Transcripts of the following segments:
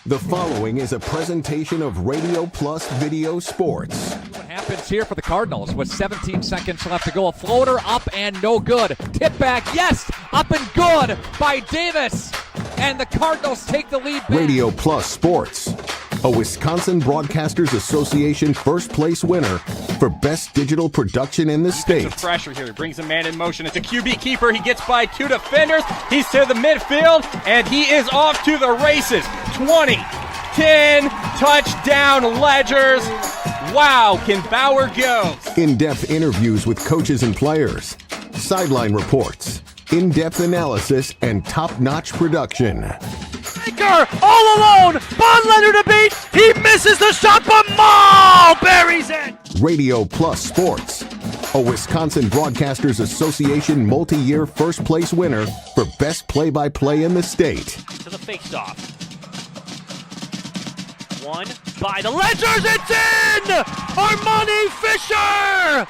The following is a presentation of Radio Plus Video Sports. What happens here for the Cardinals with 17 seconds left to go? A floater up and no good. Tip back, yes, up and good by Davis. And the Cardinals take the lead back. Radio Plus Sports, a Wisconsin Broadcasters Association first place winner for best digital production in the state. Pressure here. He brings a man in motion. It's a QB keeper. He gets by two defenders. He's to the midfield, and he is off to the races. 20, 10, touchdown Ledgers. Wow, can Bauer go? In-depth interviews with coaches and players, sideline reports, in-depth analysis, and top-notch production. Baker all alone. Bondlander to beat. He misses the shot, but Maul buries it. Radio Plus Sports, a Wisconsin Broadcasters Association multi-year first place winner for best play-by-play in the state. To the face-off. One by the Ledgers. It's in. Armani Fisher,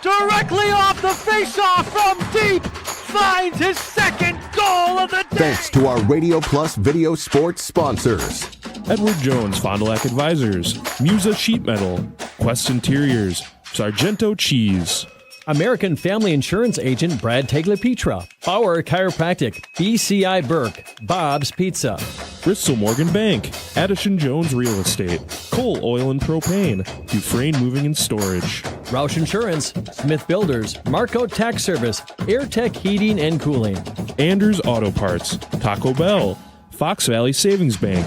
directly off the face-off from deep, finds his second goal of the day. Thanks to our Radio Plus Video Sports sponsors. Edward Jones Fond du Lac Advisors, Musa Sheet Metal, Quest Interiors, Sargento Cheese, American Family Insurance Agent Brad Tagliapietra, Bauer Chiropractic, BCI Burke, Bob's Pizza, Bristol Morgan Bank, Addison Jones Real Estate, Cole Oil and Propane, Dufresne Moving and Storage, Roush Insurance, Smith Builders, Marco Tax Service, AirTech Heating and Cooling, Anders Auto Parts, Taco Bell, Fox Valley Savings Bank,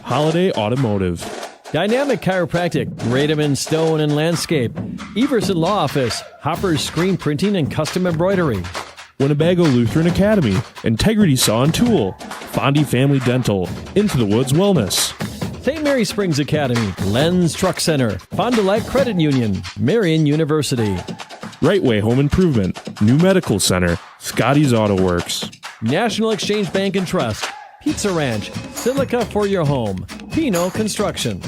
Holiday Automotive, Dynamic Chiropractic, Rademan Stone and Landscape, Everson Law Office, Hopper's Screen Printing and Custom Embroidery, Winnebago Lutheran Academy, Integrity Saw and Tool, Fondy Family Dental, Into the Woods Wellness, St. Mary Springs Academy, Lens Truck Center, Fond du Lac Credit Union, Marion University, Right Way Home Improvement, New Medical Center, Scotty's Auto Works, National Exchange Bank and Trust, Pizza Ranch, Silica for your home, Pino Construction,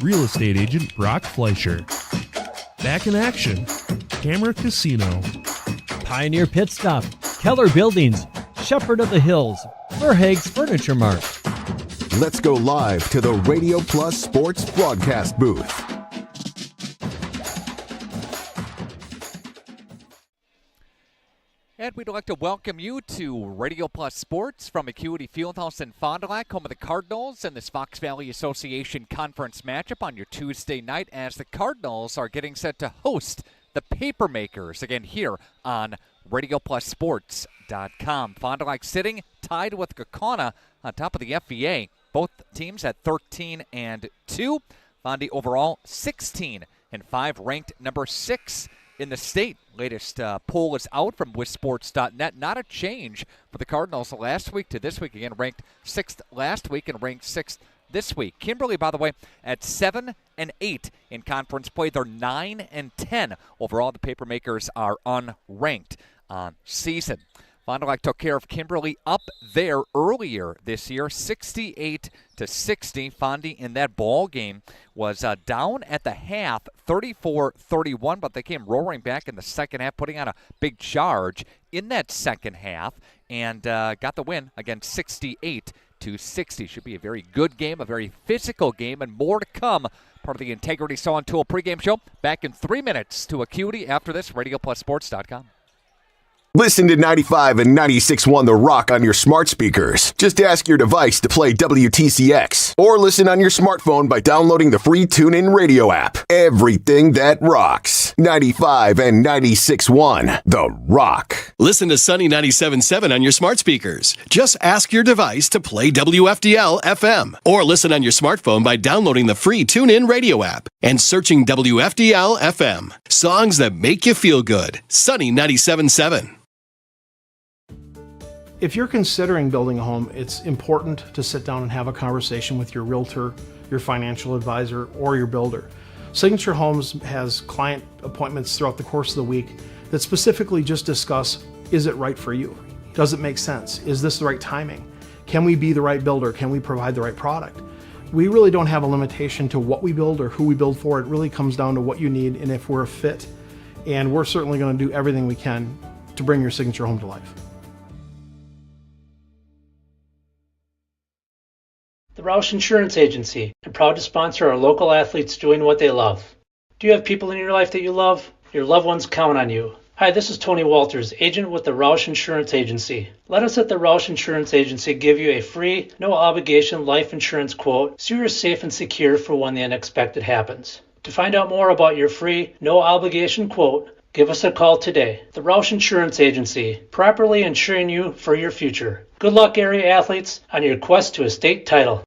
Real estate agent Brock Fleischer. Back in action, Camera Casino. Pioneer Pit Stop, Keller Buildings, Shepherd of the Hills, Verhaeg's Furniture Mart. Let's go live to the Radio Plus Sports broadcast booth. And we'd like to welcome you to Radio Plus Sports from Acuity Fieldhouse in Fond du Lac, home of the Cardinals and this Fox Valley Association Conference matchup on your Tuesday night as the Cardinals are getting set to host the Papermakers again here on RadioPlusSports.com. Fond du Lac sitting tied with Kaukauna on top of the FVA. Both teams at 13-2. Fondy overall 16-5, ranked number 6 in the state. Latest poll is out from WisSports.net. Not a change for the Cardinals last week to this week. Again, ranked 6th last week and ranked 6th this week. Kimberly, by the way, at 7-8 in conference play. They're 9-10. Overall, the Papermakers are unranked on season. Fond du Lac took care of Kimberly up there earlier this year, 68-60. Fondy in that ball game was down at the half, 34-31, but they came roaring back in the second half, putting on a big charge in that second half, and got the win again, 68-60. Should be a very good game, a very physical game, and more to come. Part of the Integrity Saw and Tool pregame show. Back in 3 minutes to Acuity after this, RadioPlusSports.com. Listen to 95 and 96.1 The Rock on your smart speakers. Just ask your device to play WTCX. Or listen on your smartphone by downloading the free TuneIn radio app. Everything that rocks. 95 and 96.1 The Rock. Listen to Sunny 97.7 on your smart speakers. Just ask your device to play WFDL FM. Or listen on your smartphone by downloading the free TuneIn radio app and searching WFDL FM. Songs that make you feel good. Sunny 97.7. If you're considering building a home, it's important to sit down and have a conversation with your realtor, your financial advisor, or your builder. Signature Homes has client appointments throughout the course of the week that specifically just discuss, is it right for you? Does it make sense? Is this the right timing? Can we be the right builder? Can we provide the right product? We really don't have a limitation to what we build or who we build for. It really comes down to what you need and if we're a fit. And we're certainly going to do everything we can to bring your signature home to life. The Roush Insurance Agency, and proud to sponsor our local athletes doing what they love. Do you have people in your life that you love? Your loved ones count on you. Hi, this is Tony Walters, agent with the Roush Insurance Agency. Let us at the Roush Insurance Agency give you a free, no-obligation life insurance quote so you're safe and secure for when the unexpected happens. To find out more about your free, no-obligation quote, give us a call today. The Roush Insurance Agency, properly insuring you for your future. Good luck, area athletes, on your quest to a state title.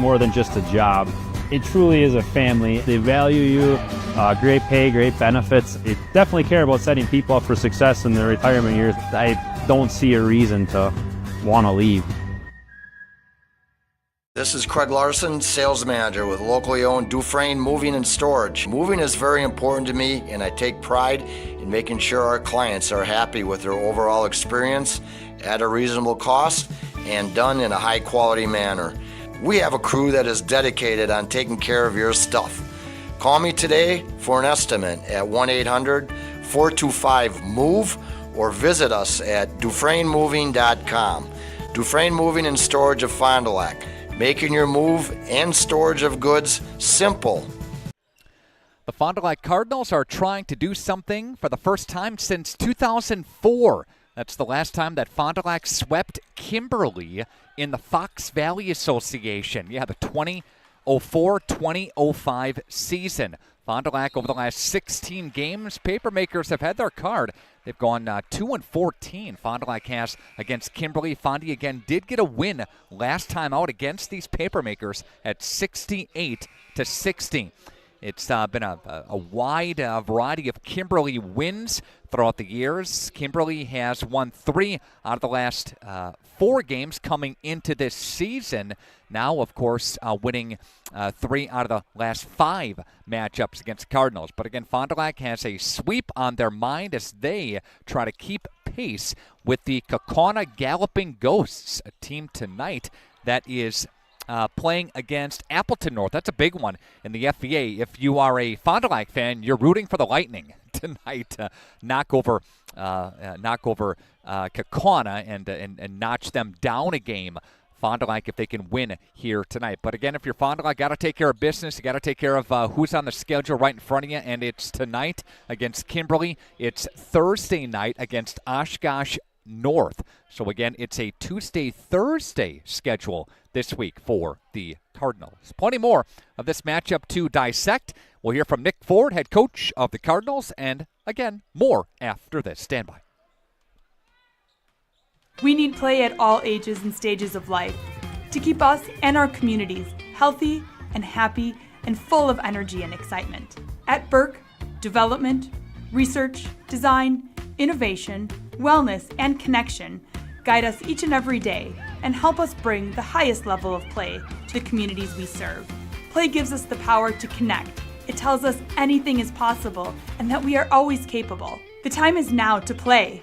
More than just a job. It truly is a family. They value you, great pay, great benefits. They definitely care about setting people up for success in their retirement years. I don't see a reason to want to leave. This is Craig Larson, sales manager with locally owned Dufresne Moving and Storage. Moving is very important to me, and I take pride in making sure our clients are happy with their overall experience at a reasonable cost and done in a high quality manner. We have a crew that is dedicated on taking care of your stuff. Call me today for an estimate at 1-800-425-MOVE or visit us at DufresneMoving.com. Dufresne Moving and Storage of Fond du Lac, making your move and storage of goods simple. The Fond du Lac Cardinals are trying to do something for the first time since 2004. That's the last time that Fond du Lac swept Kimberly in the Fox Valley Association. Yeah, the 2004-2005 season. Fond du Lac over the last 16 games, Papermakers have had their card. They've gone 2-14. Fond du Lac has against Kimberly. Fondy again did get a win last time out against these Papermakers at 68-60. It's been a wide variety of Kimberly wins throughout the years. Kimberly has won 3 out of the last 4 games coming into this season. Now, of course, winning 3 out of the last 5 matchups against Cardinals. But again, Fond du Lac has a sweep on their mind as they try to keep pace with the Kaukauna Galloping Ghosts, a team tonight that is playing against Appleton North. That's a big one in the FVA. If you are a Fond du Lac fan, you're rooting for the Lightning tonight. Knock over Kaukauna and notch them down a game. Fond du Lac if they can win here tonight. But again, if you're Fond du Lac, got to take care of business. You got to take care of who's on the schedule right in front of you. And it's tonight against Kimberly. It's Thursday night against Oshkosh North. So again, it's a Tuesday-Thursday schedule this week for the Cardinals. Plenty more of this matchup to dissect. We'll hear from Nick Ford, head coach of the Cardinals, and again, more after this. Stand by. We need play at all ages and stages of life to keep us and our communities healthy and happy and full of energy and excitement. At Burke, development, research, design, innovation, wellness, and connection guide us each and every day and help us bring the highest level of play to the communities we serve. Play gives us the power to connect. It tells us anything is possible and that we are always capable. The time is now to play.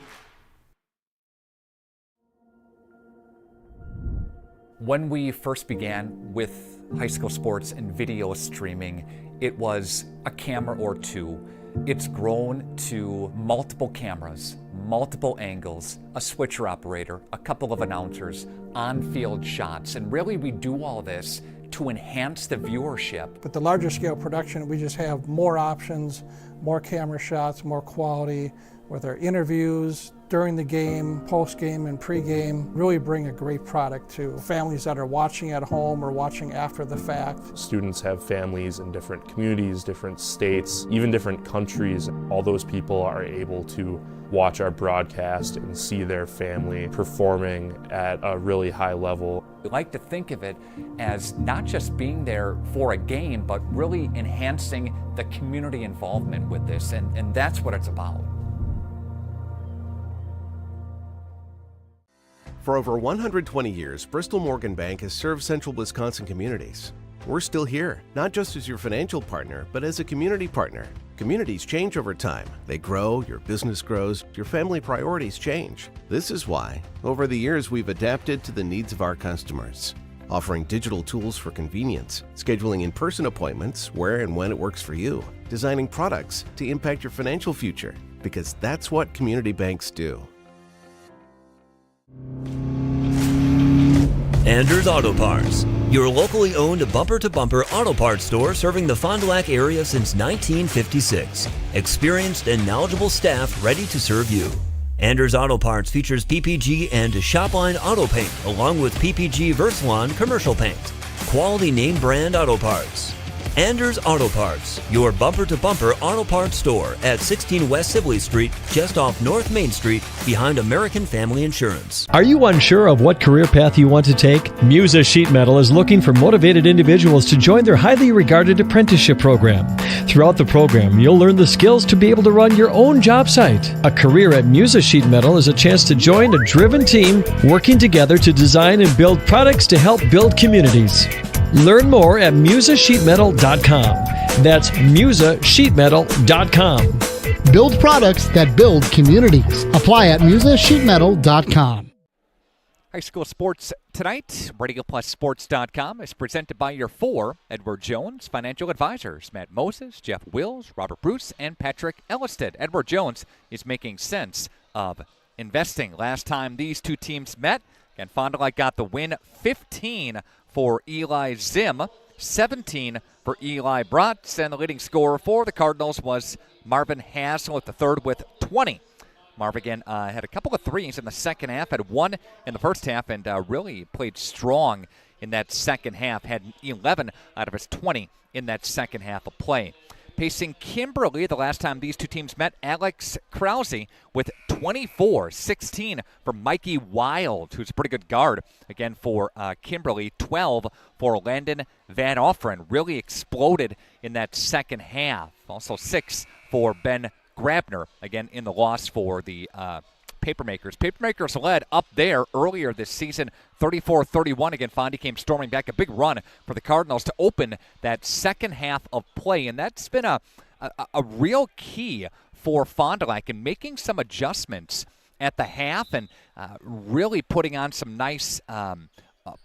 When we first began with high school sports and video streaming, it was a camera or two. It's grown to multiple cameras, multiple angles, a switcher operator, a couple of announcers, on-field shots, and really we do all this to enhance the viewership. With the larger scale production, we just have more options, more camera shots, more quality, with our interviews during the game, post-game, and pre-game, really bring a great product to families that are watching at home or watching after the fact. Students have families in different communities, different states, even different countries. All those people are able to watch our broadcast and see their family performing at a really high level. We like to think of it as not just being there for a game, but really enhancing the community involvement with this, and that's what it's about. For over 120 years, Bristol Morgan Bank has served central Wisconsin communities. We're still here, not just as your financial partner, but as a community partner. Communities change over time. They grow, your business grows, your family priorities change. This is why, over the years, we've adapted to the needs of our customers, offering digital tools for convenience, scheduling in-person appointments where and when it works for you, designing products to impact your financial future, because that's what community banks do. Anders Auto Parts, your locally owned bumper-to-bumper auto parts store serving the Fond du Lac area since 1956. Experienced and knowledgeable staff ready to serve you. Anders Auto Parts features PPG and Shopline auto paint along with PPG Versalon commercial paint. Quality name brand auto parts. Anders Auto Parts, your bumper-to-bumper auto parts store at 16 West Sibley Street, just off North Main Street, behind American Family Insurance. Are you unsure of what career path you want to take? Musa Sheet Metal is looking for motivated individuals to join their highly regarded apprenticeship program. Throughout the program, you'll learn the skills to be able to run your own job site. A career at Musa Sheet Metal is a chance to join a driven team working together to design and build products to help build communities. Learn more at musasheetmetal.com. That's musasheetmetal.com. Build products that build communities. Apply at musasheetmetal.com. High school sports tonight. RadioPlusSports.com is presented by your four Edward Jones financial advisors: Matt Moses, Jeff Wills, Robert Bruce, and Patrick Ellisted. Edward Jones is making sense of investing. Last time these two teams met, and Fond du Lac got the win, 15 for Eli Zim, 17 for Eli Bratz, and the leading scorer for the Cardinals was Marvin Hassel at the third with 20. Marv again had a couple of threes in the second half, had one in the first half, and really played strong in that second half, had 11 out of his 20 in that second half of play. Pacing Kimberly, the last time these two teams met, Alex Krause with 24, 16 for Mikey Wild, who's a pretty good guard, again for Kimberly, 12 for Landon Van Offeren. Really exploded in that second half. Also 6 for Ben Grabner, again in the loss for the Papermakers. Papermakers led up there earlier this season, 34-31. Again, Fondy came storming back. A big run for the Cardinals to open that second half of play, and that's been a real key for Fond du Lac in making some adjustments at the half and really putting on some nice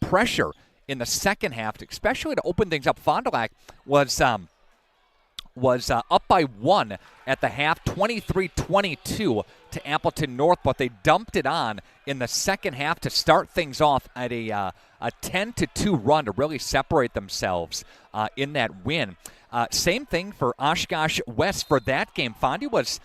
pressure in the second half, especially to open things up. Fond du Lac was up by 1 at the half, 23-22 to Appleton North, but they dumped it on in the second half to start things off at a 10-2 run to really separate themselves in that win. Same thing for Oshkosh West for that game. Fondy was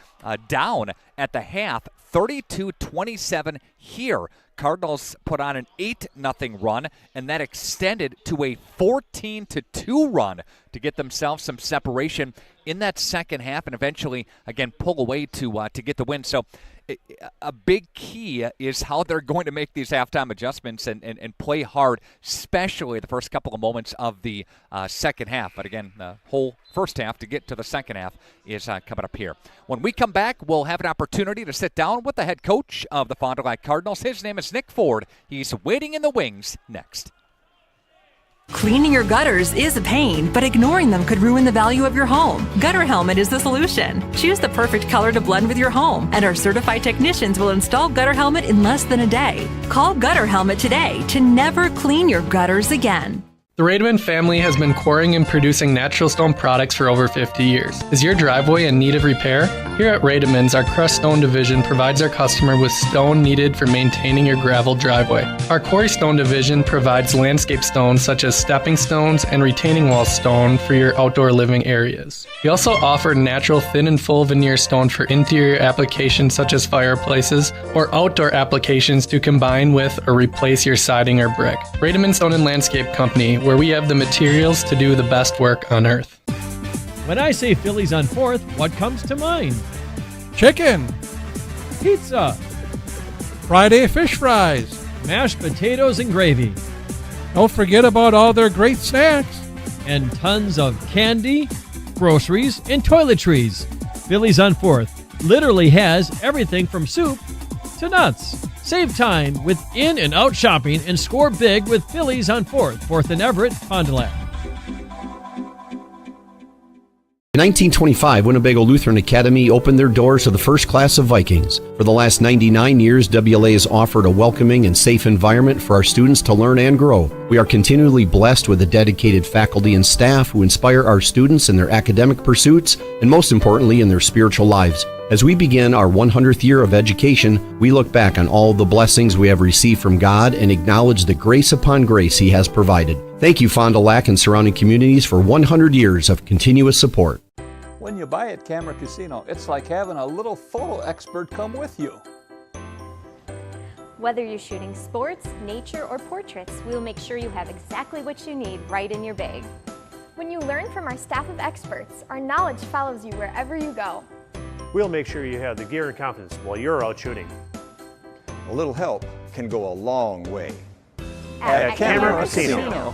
down at the half, 32-27 here. Cardinals put on an 8-0 run, and that extended to a 14-2 run to get themselves some separation in that second half and eventually, again, pull away to get the win. So a big key is how they're going to make these halftime adjustments and play hard, especially the first couple of moments of the second half. But again, the whole first half to get to the second half is coming up here. When we come back, we'll have an opportunity to sit down with the head coach of the Fond du Lac Cardinals. His name is Nick Ford. He's waiting in the wings next. Cleaning your gutters is a pain, but ignoring them could ruin the value of your home. Gutter Helmet is the solution. Choose the perfect color to blend with your home, and our certified technicians will install Gutter Helmet in less than a day. Call Gutter Helmet today to never clean your gutters again. The Rademan family has been quarrying and producing natural stone products for over 50 years. Is your driveway in need of repair? Here at Rademans, our crushed stone division provides our customer with stone needed for maintaining your gravel driveway. Our quarry stone division provides landscape stones such as stepping stones and retaining wall stone for your outdoor living areas. We also offer natural thin and full veneer stone for interior applications such as fireplaces or outdoor applications to combine with or replace your siding or brick. Rademan Stone and Landscape Company, where we have the materials to do the best work on earth. When I say Phillies on 4th, what comes to mind? Chicken, Pizza, Friday fish fries, mashed potatoes and gravy. Don't forget about all their great snacks. And tons of candy, groceries, and toiletries. Phillies on 4th literally has everything from soup to nuts. Save time with in and out shopping and score big with Phillies on 4th and Everett, Fond du Lac. In 1925, Winnebago Lutheran Academy opened their doors to the first class of Vikings. For the last 99 years, WLA has offered a welcoming and safe environment for our students to learn and grow. We are continually blessed with a dedicated faculty and staff who inspire our students in their academic pursuits and, most importantly, in their spiritual lives. As we begin our 100th year of education, we look back on all the blessings we have received from God and acknowledge the grace upon grace He has provided. Thank you, Fond du Lac and surrounding communities, for 100 years of continuous support. When you buy at Camera Casino, it's like having a little photo expert come with you. Whether you're shooting sports, nature, or portraits, we'll make sure you have exactly what you need right in your bag. When you learn from our staff of experts, our knowledge follows you wherever you go. We'll make sure you have the gear and confidence while you're out shooting. A little help can go a long way. At Camera Casino.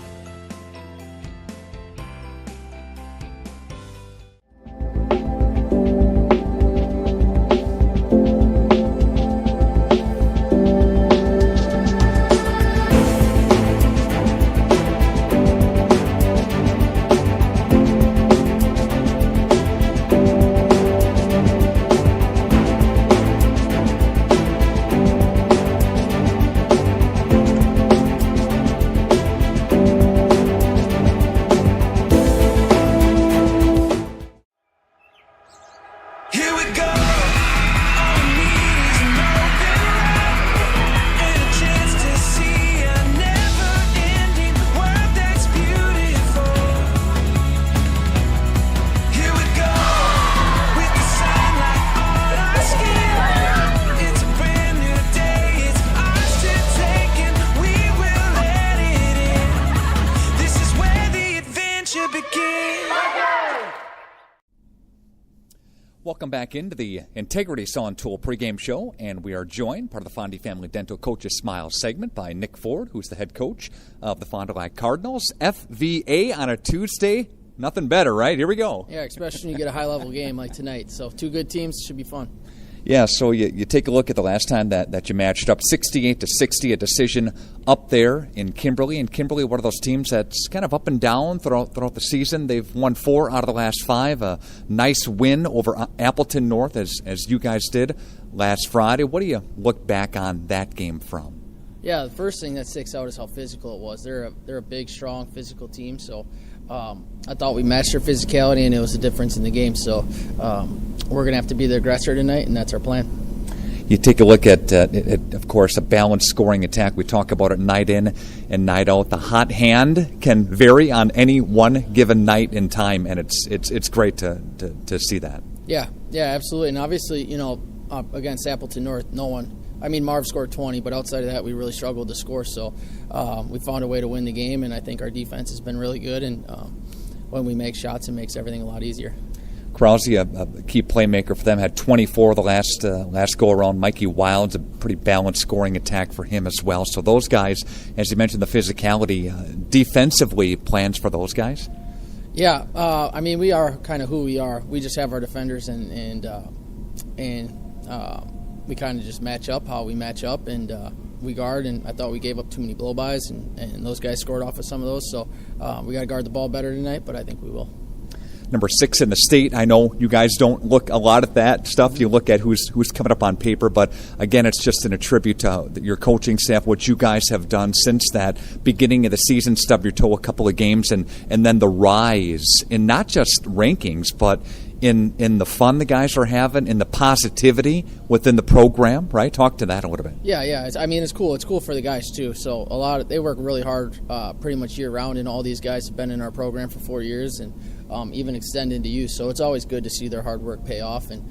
Welcome back into the Integrity Saw & Tool pregame show, and we are joined, part of the Fondy Family Dental Coaches Smile segment, by Nick Ford, who's the head coach of the Fond du Lac Cardinals. FVA on a Tuesday, nothing better, right? Here we go. Yeah, especially when you get a high-level game like tonight. So two good teams, should be fun. Yeah, so you take a look at the last time that you matched up, 68-60, a decision up there in Kimberly. And Kimberly, one of those teams that's kind of up and down throughout the season. They've won 4 out of the last 5. A nice win over Appleton North, as you guys did last Friday. What do you look back on that game from? Yeah, the first thing that sticks out is how physical it was. They're a big, strong, physical team. So I thought we matched their physicality, and it was a difference in the game. So we're going to have to be the aggressor tonight, and that's our plan. You take a look at, of course, a balanced scoring attack. We talk about it night in and night out. The hot hand can vary on any one given night in time, and it's great to see that. Yeah, absolutely. And obviously, against Appleton North, Marv scored 20, but outside of that, we really struggled to score. So we found a way to win the game, and I think our defense has been really good. And when we make shots, it makes everything a lot easier. Krause, a key playmaker for them, had 24 the last go-around. Mikey Wild's a pretty balanced scoring attack for him as well. So those guys, as you mentioned, the physicality, defensively, plans for those guys? Yeah, we are kind of who we are. We just have our defenders, and we kind of just match up how we match up, and we guard. And I thought we gave up too many blow-bys, and those guys scored off of some of those. So we got to guard the ball better tonight, but I think we will. Number 6 in the state. I know you guys don't look a lot at that stuff. You look at who's coming up on paper, but again, it's just an attribute to your coaching staff, what you guys have done since that beginning of the season, stub your toe a couple of games, and then the rise in not just rankings, but in the fun the guys are having, in the positivity within the program, right? Talk to that a little bit. Yeah. It's cool. It's cool for the guys too. So they work really hard, pretty much year round, and all these guys have been in our program for 4 years, and even extend into youth. So it's always good to see their hard work pay off. And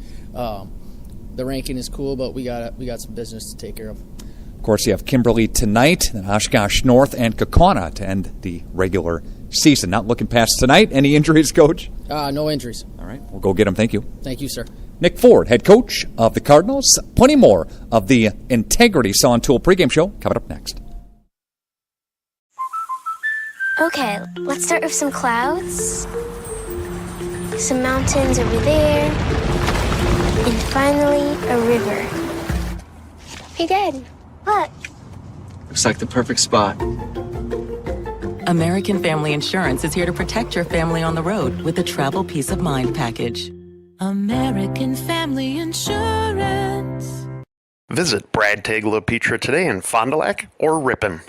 the ranking is cool, but we got some business to take care of. Of course, you have Kimberly tonight, then Oshkosh North and Kaukauna to end the regular season. Not looking past tonight. Any injuries, Coach? No injuries. All right, we'll go get them. Thank you. Thank you, sir. Nick Ford, head coach of the Cardinals. Plenty more of the Integrity Saw & Tool pregame show coming up next. Okay, let's start with some clouds, some mountains over there, and finally a river. Hey, Dad, Look. Looks like the perfect spot. American Family Insurance is here to protect your family on the road with the Travel Peace of Mind package. American Family Insurance. Visit Brad Tagle Petra today in Fond du Lac or Ripon.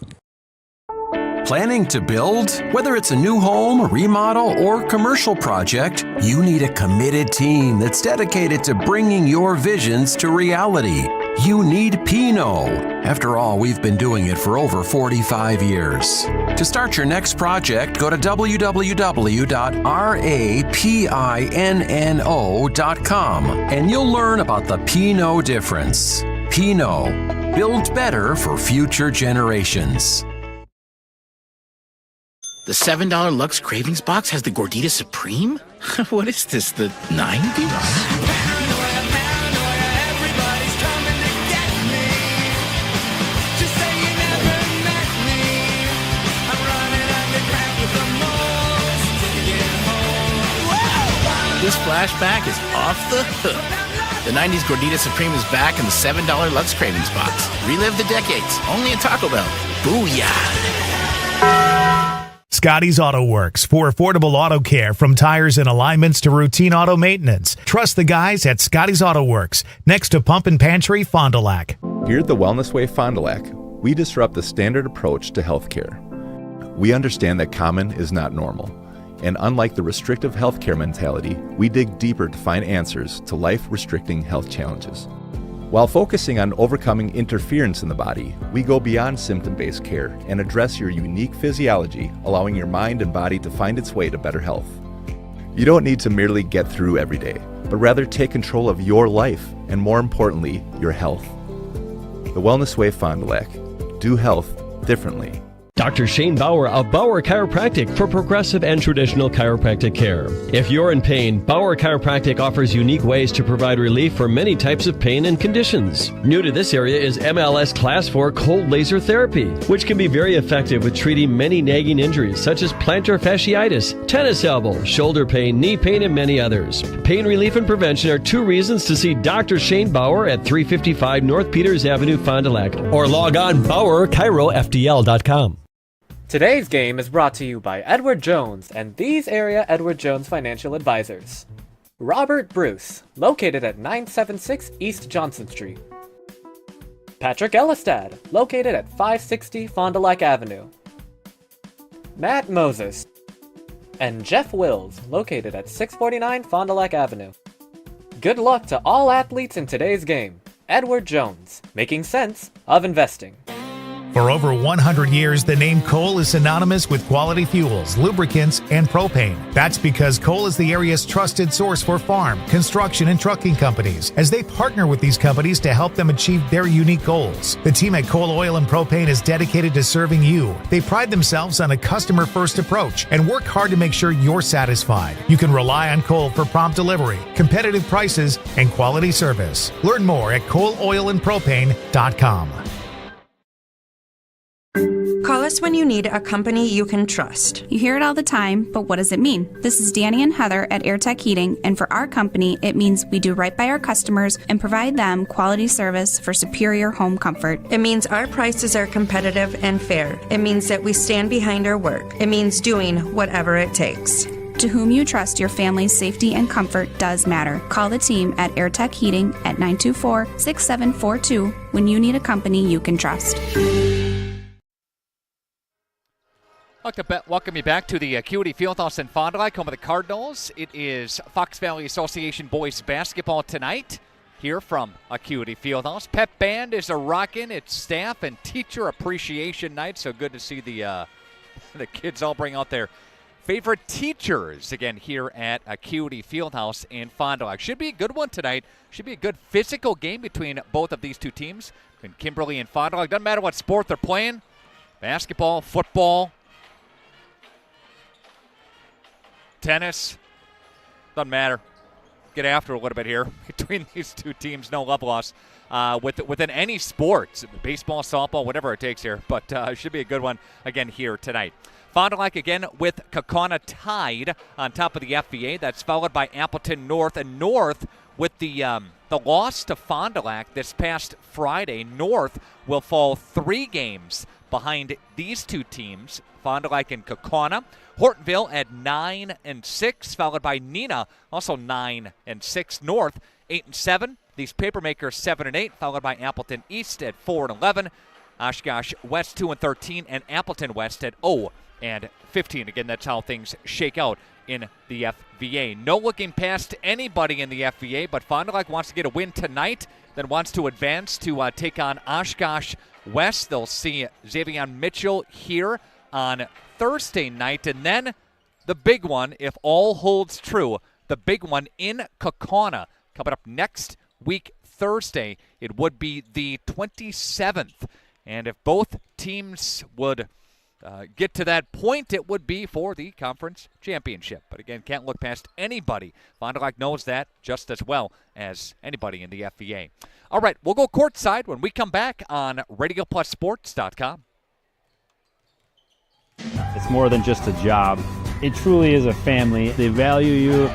Planning to build? Whether it's a new home, remodel, or commercial project, you need a committed team that's dedicated to bringing your visions to reality. You need Pinot. After all, we've been doing it for over 45 years. To start your next project, go to www.rapinno.com and you'll learn about the Pinot difference. Pinot, build better for future generations. The $7 Lux Cravings Box has the Gordita Supreme? What is this, the 90s? This flashback is off the hook. The 90s Gordita Supreme is back in the $7 Lux Cravings Box. Relive the decades, only at Taco Bell. Booyah! Scotty's Auto Works for affordable auto care, from tires and alignments to routine auto maintenance. Trust the guys at Scotty's Auto Works, next to Pump and Pantry, Fond du Lac. Here at the Wellness Way Fond du Lac, we disrupt the standard approach to healthcare. We understand that common is not normal. And unlike the restrictive healthcare mentality, we dig deeper to find answers to life-restricting health challenges. While focusing on overcoming interference in the body, we go beyond symptom-based care and address your unique physiology, allowing your mind and body to find its way to better health. You don't need to merely get through every day, but rather take control of your life and, more importantly, your health. The Wellness Way Fond du Lac. Do health differently. Dr. Shane Bauer of Bauer Chiropractic for progressive and traditional chiropractic care. If you're in pain, Bauer Chiropractic offers unique ways to provide relief for many types of pain and conditions. New to this area is MLS Class 4 cold laser therapy, which can be very effective with treating many nagging injuries such as plantar fasciitis, tennis elbow, shoulder pain, knee pain, and many others. Pain relief and prevention are 2 reasons to see Dr. Shane Bauer at 355 North Peters Avenue, Fond du Lac, or log on BauerChiroFDL.com. Today's game is brought to you by Edward Jones and these area Edward Jones financial advisors. Robert Bruce, located at 976 East Johnson Street. Patrick Ellistad, located at 560 Fond du Lac Avenue. Matt Moses. And Jeff Wills, located at 649 Fond du Lac Avenue. Good luck to all athletes in today's game. Edward Jones, making sense of investing. For over 100 years, the name Cole is synonymous with quality fuels, lubricants, and propane. That's because Cole is the area's trusted source for farm, construction, and trucking companies, as they partner with these companies to help them achieve their unique goals. The team at Cole Oil and Propane is dedicated to serving you. They pride themselves on a customer-first approach and work hard to make sure you're satisfied. You can rely on Cole for prompt delivery, competitive prices, and quality service. Learn more at ColeOilAndPropane.com. Call us when you need a company you can trust. You hear it all the time, but what does it mean? This is Danny and Heather at AirTech Heating, and for our company, it means we do right by our customers and provide them quality service for superior home comfort. It means our prices are competitive and fair. It means that we stand behind our work. It means doing whatever it takes. To whom you trust, your family's safety and comfort does matter. Call the team at AirTech Heating at 924-6742 when you need a company you can trust. I'd like to welcome you back to the Acuity Fieldhouse in Fond du Lac, home of the Cardinals. It is Fox Valley Association boys basketball tonight here from Acuity Fieldhouse. Pep Band is a-rockin'. It's staff and teacher appreciation night, so good to see the kids all bring out their favorite teachers again here at Acuity Fieldhouse in Fond du Lac. Should be a good one tonight. Should be a good physical game between both of these two teams, between Kimberly and Fond du Lac. Doesn't matter what sport they're playing, basketball, football, tennis, doesn't matter. Get after a little bit here between these two teams. No love loss within any sports, baseball, softball, whatever it takes here. But it should be a good one again here tonight. Fond du Lac again with Kaukauna tied on top of the FVA. That's followed by Appleton North, and North with the the loss to Fond du Lac this past Friday, North will fall 3 games behind these two teams, Fond du Lac and Kaukauna. Hortonville at 9-6, followed by Neenah, also 9-6. North 8-7. These Papermakers 7-8, followed by Appleton East at 4-11. Oshkosh West 2-13, and Appleton West at 0-15. Again, that's how things shake out in the FVA. No looking past anybody in the FVA, but Fond du Lac wants to get a win tonight, then wants to advance to take on Oshkosh West. They'll see Xavier Mitchell here on Thursday night, and then the big one, if all holds true, the big one in Kaukauna coming up next week Thursday. It would be the 27th, and if both teams would get to that point, it would be for the conference championship. But again, can't look past anybody. Fond du Lac knows that just as well as anybody in the FVA. All right, we'll go courtside when we come back on RadioPlusSports.com. It's more than just a job. It truly is a family. They value you,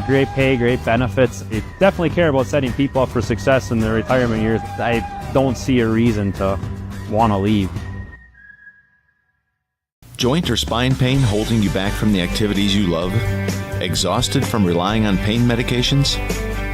great pay, great benefits. They definitely care about setting people up for success in their retirement years. I don't see a reason to want to leave. Joint or spine pain holding you back from the activities you love? Exhausted from relying on pain medications?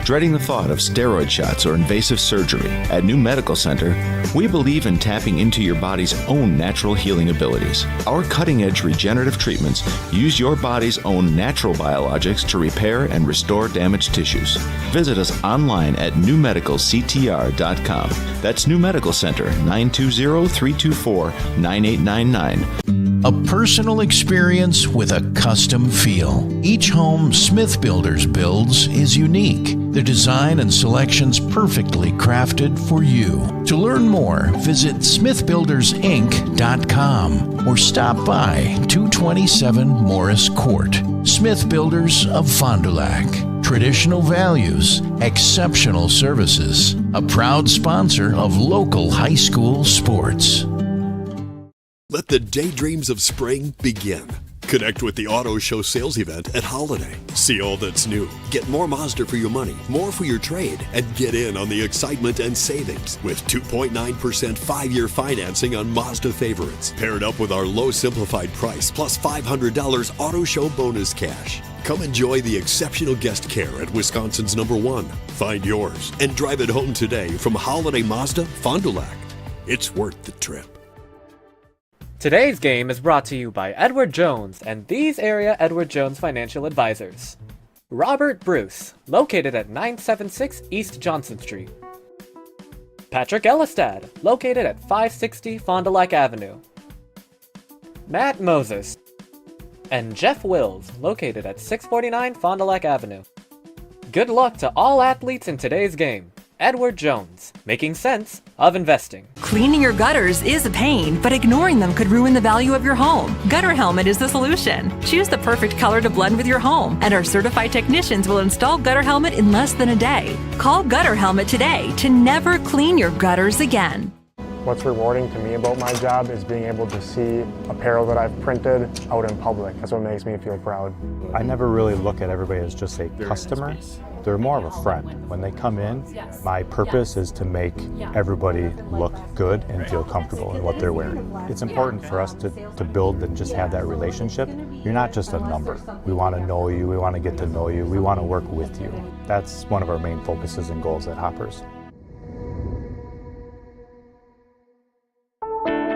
Dreading the thought of steroid shots or invasive surgery? At New Medical Center, we believe in tapping into your body's own natural healing abilities. Our cutting-edge regenerative treatments use your body's own natural biologics to repair and restore damaged tissues. Visit us online at newmedicalctr.com. That's New Medical Center, 920-324-9899. A personal experience with a custom feel. Each home Smith Builders builds is unique. Their design and selections perfectly crafted for you. To learn more, visit smithbuildersinc.com or stop by 227 Morris Court. Smith Builders of Fond du Lac. Traditional values, exceptional services. A proud sponsor of local high school sports. Let the daydreams of spring begin. Connect with the Auto Show sales event at Holiday. See all that's new. Get more Mazda for your money, more for your trade, and get in on the excitement and savings with 2.9% 5-year financing on Mazda favorites. Paired up with our low simplified price plus $500 Auto Show bonus cash. Come enjoy the exceptional guest care at Wisconsin's #1. Find yours and drive it home today from Holiday Mazda, Fond du Lac. It's worth the trip. Today's game is brought to you by Edward Jones and these area Edward Jones financial advisors. Robert Bruce, located at 976 East Johnson Street. Patrick Ellistad, located at 560 Fond du Lac Avenue. Matt Moses. And Jeff Wills, located at 649 Fond du Lac Avenue. Good luck to all athletes in today's game. Edward Jones, making sense of investing. Cleaning your gutters is a pain, but ignoring them could ruin the value of your home. Gutter Helmet is the solution. Choose the perfect color to blend with your home, and our certified technicians will install Gutter Helmet in less than a day. Call Gutter Helmet today to never clean your gutters again. What's rewarding to me about my job is being able to see apparel that I've printed out in public. That's what makes me feel proud. I never really look at everybody as just a customer. They're more of a friend. When they come in, my purpose is to make everybody look good and feel comfortable in what they're wearing. It's important for us to build and just have that relationship. You're not just a number. We want to know you, we want to get to know you, we want to work with you. That's one of our main focuses and goals at Hoppers.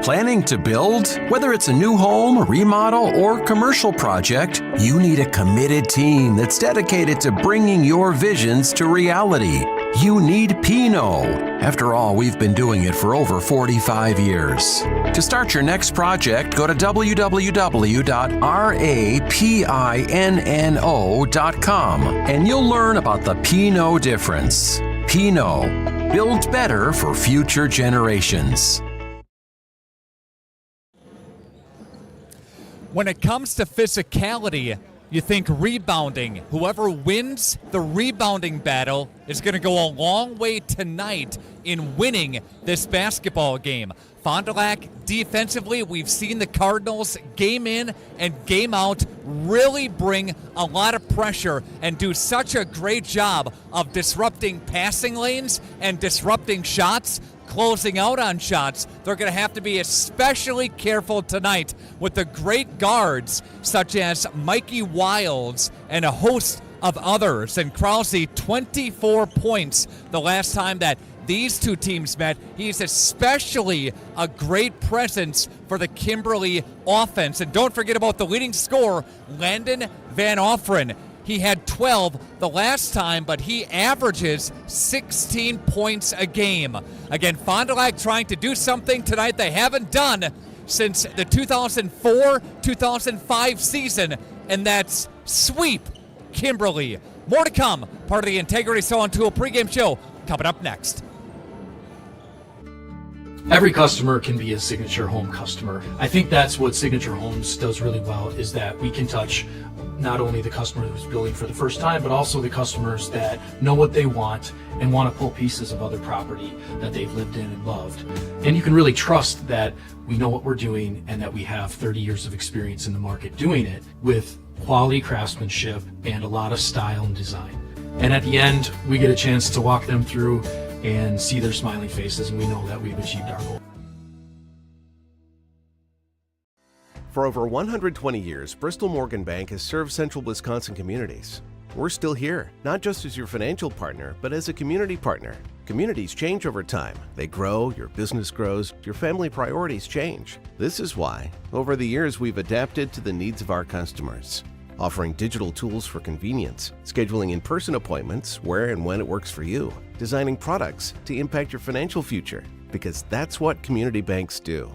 Planning to build? Whether it's a new home, remodel, or commercial project, you need a committed team that's dedicated to bringing your visions to reality. You need Pinot. After all, we've been doing it for over 45 years. To start your next project, go to www.rapinno.com and you'll learn about the Pinot difference. Pinot, build better for future generations. When it comes to physicality, you think rebounding. Whoever wins the rebounding battle is going to go a long way tonight in winning this basketball game. Fond du Lac, defensively, we've seen the Cardinals game in and game out really bring a lot of pressure and do such a great job of disrupting passing lanes and disrupting shots, closing out on shots. They're going to have to be especially careful tonight with the great guards such as Mikey Wilds and a host of others. And Krause, 24 points the last time that these two teams met. He's especially a great presence for the Kimberly offense. And don't forget about the leading scorer, Landon Van Offeren. He had 12 the last time, but he averages 16 points a game. Again, Fond du Lac trying to do something tonight they haven't done since the 2004-2005 season, and that's sweep Kimberly. More to come. Part of the Integrity Saw Tool pregame show coming up next. Every customer can be a Signature Home customer. I think that's what Signature Homes does really well, is that we can touch not only the customer who's building for the first time, but also the customers that know what they want and want to pull pieces of other property that they've lived in and loved. And you can really trust that we know what we're doing and that we have 30 years of experience in the market doing it with quality craftsmanship and a lot of style and design. And at the end, we get a chance to walk them through and see their smiling faces, and we know that we've achieved our goal. For over 120 years, Bristol Morgan Bank has served central Wisconsin communities. We're still here, not just as your financial partner, but as a community partner. Communities change over time. They grow, your business grows, your family priorities change. This is why, over the years, we've adapted to the needs of our customers, offering digital tools for convenience, scheduling in-person appointments where and when it works for you, designing products to impact your financial future, because that's what community banks do.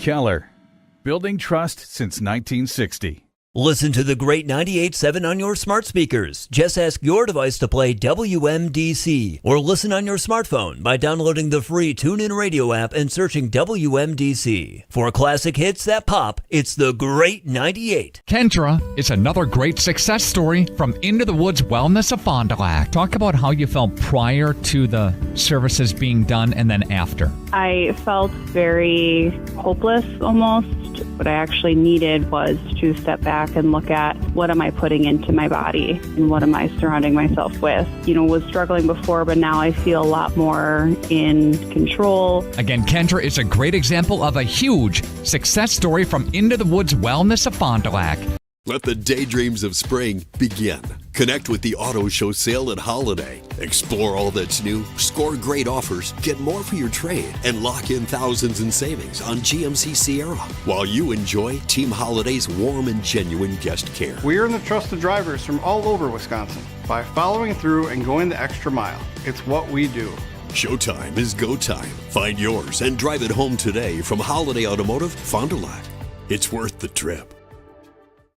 Keller, building trust since 1960. Listen to the great 98.7 on your smart speakers. Just ask your device to play WMDC or listen on your smartphone by downloading the free TuneIn Radio app and searching WMDC. For classic hits that pop, it's the Great 98. Kendra is another great success story from Into the Woods Wellness of Fond du Lac. Talk about how you felt prior to the services being done and then after. I felt very hopeless almost. What I actually needed was to step back and look at what am I putting into my body and what am I surrounding myself with. Was struggling before, but now I feel a lot more in control. Again, Kendra is a great example of a huge success story from Into the Woods Wellness of Fond du Lac. Let the daydreams of spring begin. Connect with the Auto Show sale at Holiday. Explore all that's new, score great offers, get more for your trade, and lock in thousands in savings on GMC Sierra while you enjoy Team Holiday's warm and genuine guest care. We earn the trust of drivers from all over Wisconsin by following through and going the extra mile. It's what we do. Showtime is go time. Find yours and drive it home today from Holiday Automotive, Fond du Lac. It's worth the trip.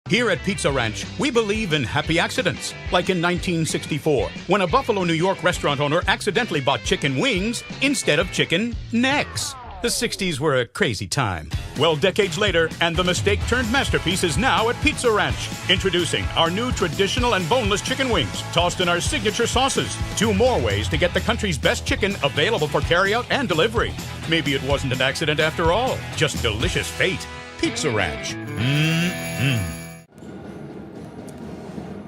Here at Pizza Ranch, we believe in happy accidents, like in 1964, when a Buffalo, New York restaurant owner accidentally bought chicken wings instead of chicken necks. The 60s were a crazy time. Well, decades later, and the mistake turned masterpiece is now at Pizza Ranch. Introducing our new traditional and boneless chicken wings, tossed in our signature sauces. 2 more ways to get the country's best chicken available for carryout and delivery. Maybe it wasn't an accident after all, just delicious fate. Pizza Ranch. Mmm.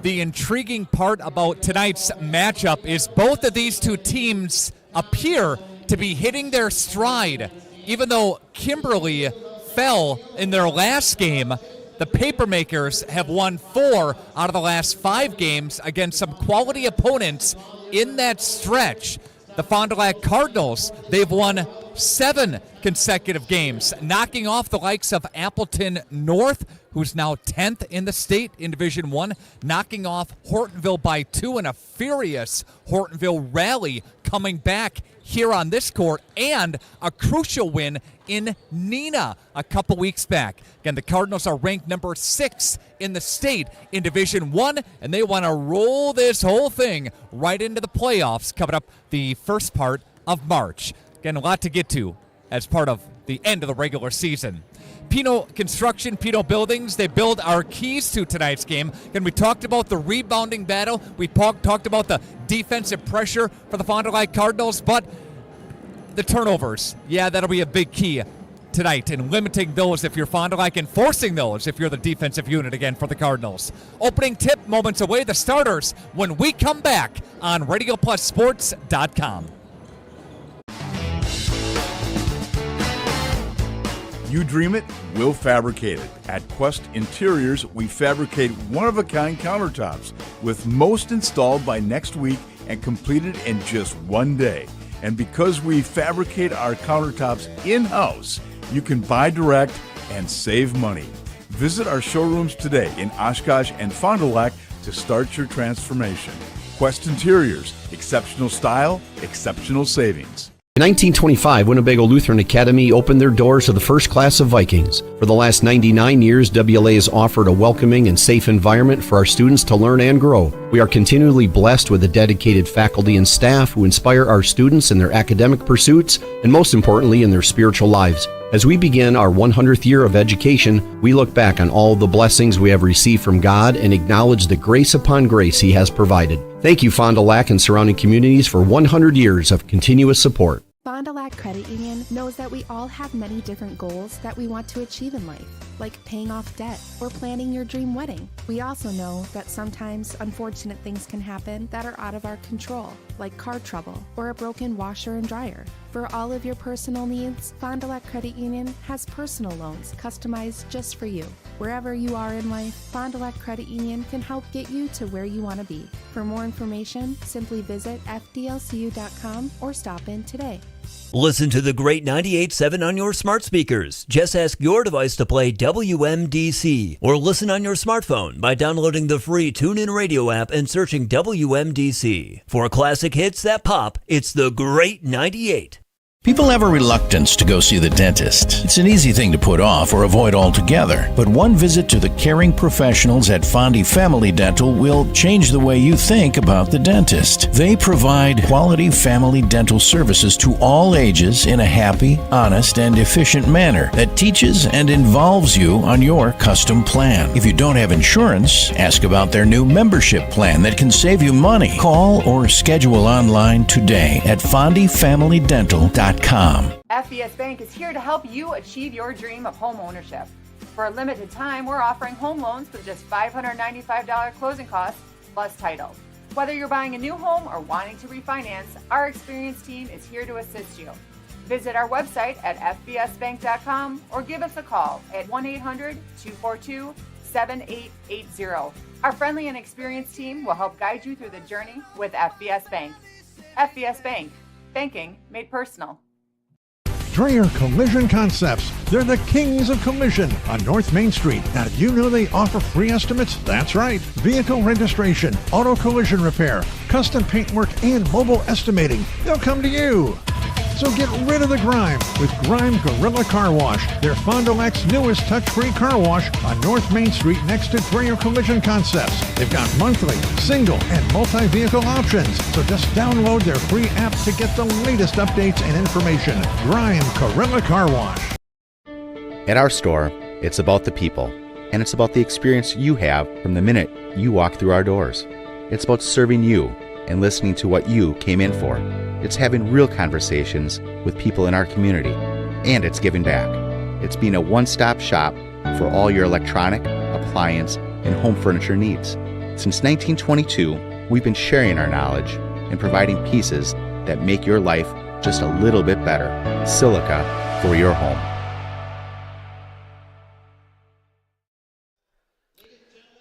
The intriguing part about tonight's matchup is both of these two teams appear to be hitting their stride. Even though Kimberly fell in their last game, the Papermakers have won 4 out of the last 5 games against some quality opponents in that stretch. The Fond du Lac Cardinals, they've won 7 consecutive games, knocking off the likes of Appleton North, who's now 10th in the state in Division I, knocking off Hortonville by 2 in a furious Hortonville rally coming back here on this court, and a crucial win in Neenah a couple weeks back. Again, the Cardinals are ranked number 6 in the state in Division I, and they want to roll this whole thing right into the playoffs coming up the first part of March. Again, a lot to get to as part of the end of the regular season. Pino Construction, Pino Buildings, they build our keys to tonight's game. And we talked about the rebounding battle. We talked about the defensive pressure for the Fond du Lac Cardinals, but the turnovers, yeah, that'll be a big key tonight in limiting those if you're Fond du Lac, and forcing those if you're the defensive unit again for the Cardinals. Opening tip moments away, the starters, when we come back on RadioPlusSports.com. You dream it, we'll fabricate it. At Quest Interiors, we fabricate one-of-a-kind countertops, with most installed by next week and completed in just one day. And because we fabricate our countertops in-house, you can buy direct and save money. Visit our showrooms today in Oshkosh and Fond du Lac to start your transformation. Quest Interiors, exceptional style, exceptional savings. In 1925, Winnebago Lutheran Academy opened their doors to the first class of Vikings. For the last 99 years, WLA has offered a welcoming and safe environment for our students to learn and grow. We are continually blessed with a dedicated faculty and staff who inspire our students in their academic pursuits and, most importantly, in their spiritual lives. As we begin our 100th year of education, we look back on all the blessings we have received from God and acknowledge the grace upon grace He has provided. Thank you, Fond du Lac and surrounding communities, for 100 years of continuous support. Fond du Lac Credit Union knows that we all have many different goals that we want to achieve in life, like paying off debt or planning your dream wedding. We also know that sometimes unfortunate things can happen that are out of our control, like car trouble or a broken washer and dryer. For all of your personal needs, Fond du Lac Credit Union has personal loans customized just for you. Wherever you are in life, Fond du Lac Credit Union can help get you to where you want to be. For more information, simply visit fdlcu.com or stop in today. Listen to the great 98.7 on your smart speakers. Just ask your device to play WMDC, or listen on your smartphone by downloading the free TuneIn Radio app and searching WMDC. For classic hits that pop, it's the great 98. People have a reluctance to go see the dentist. It's an easy thing to put off or avoid altogether. But one visit to the caring professionals at Fondi Family Dental will change the way you think about the dentist. They provide quality family dental services to all ages in a happy, honest, and efficient manner that teaches and involves you on your custom plan. If you don't have insurance, ask about their new membership plan that can save you money. Call or schedule online today at FondiFamilyDental.com. FBS Bank is here to help you achieve your dream of home ownership. For a limited time, we're offering home loans with just $595 closing costs plus title. Whether you're buying a new home or wanting to refinance, our experienced team is here to assist you. Visit our website at fbsbank.com or give us a call at 1-800-242-7880. Our friendly and experienced team will help guide you through the journey with FBS Bank. FBS Bank. Banking made personal. Dreyer Collision Concepts. They're the kings of collision on North Main Street. Now, did you know they offer free estimates? That's right. Vehicle registration, auto collision repair, custom paintwork, and mobile estimating. They'll come to you. So get rid of the grime with Grime Gorilla Car Wash. They're Fond du Lac's newest touch-free car wash on North Main Street next to Dreyer Collision Concepts. They've got monthly, single, and multi-vehicle options. So just download their free app to get the latest updates and information. Grime Gorilla Car Wash. At our store, it's about the people, and it's about the experience you have from the minute you walk through our doors. It's about serving you and listening to what you came in for. It's having real conversations with people in our community, and it's giving back. It's being a one-stop shop for all your electronic, appliance, and home furniture needs. Since 1922, we've been sharing our knowledge and providing pieces that make your life just a little bit better. Silica for your home.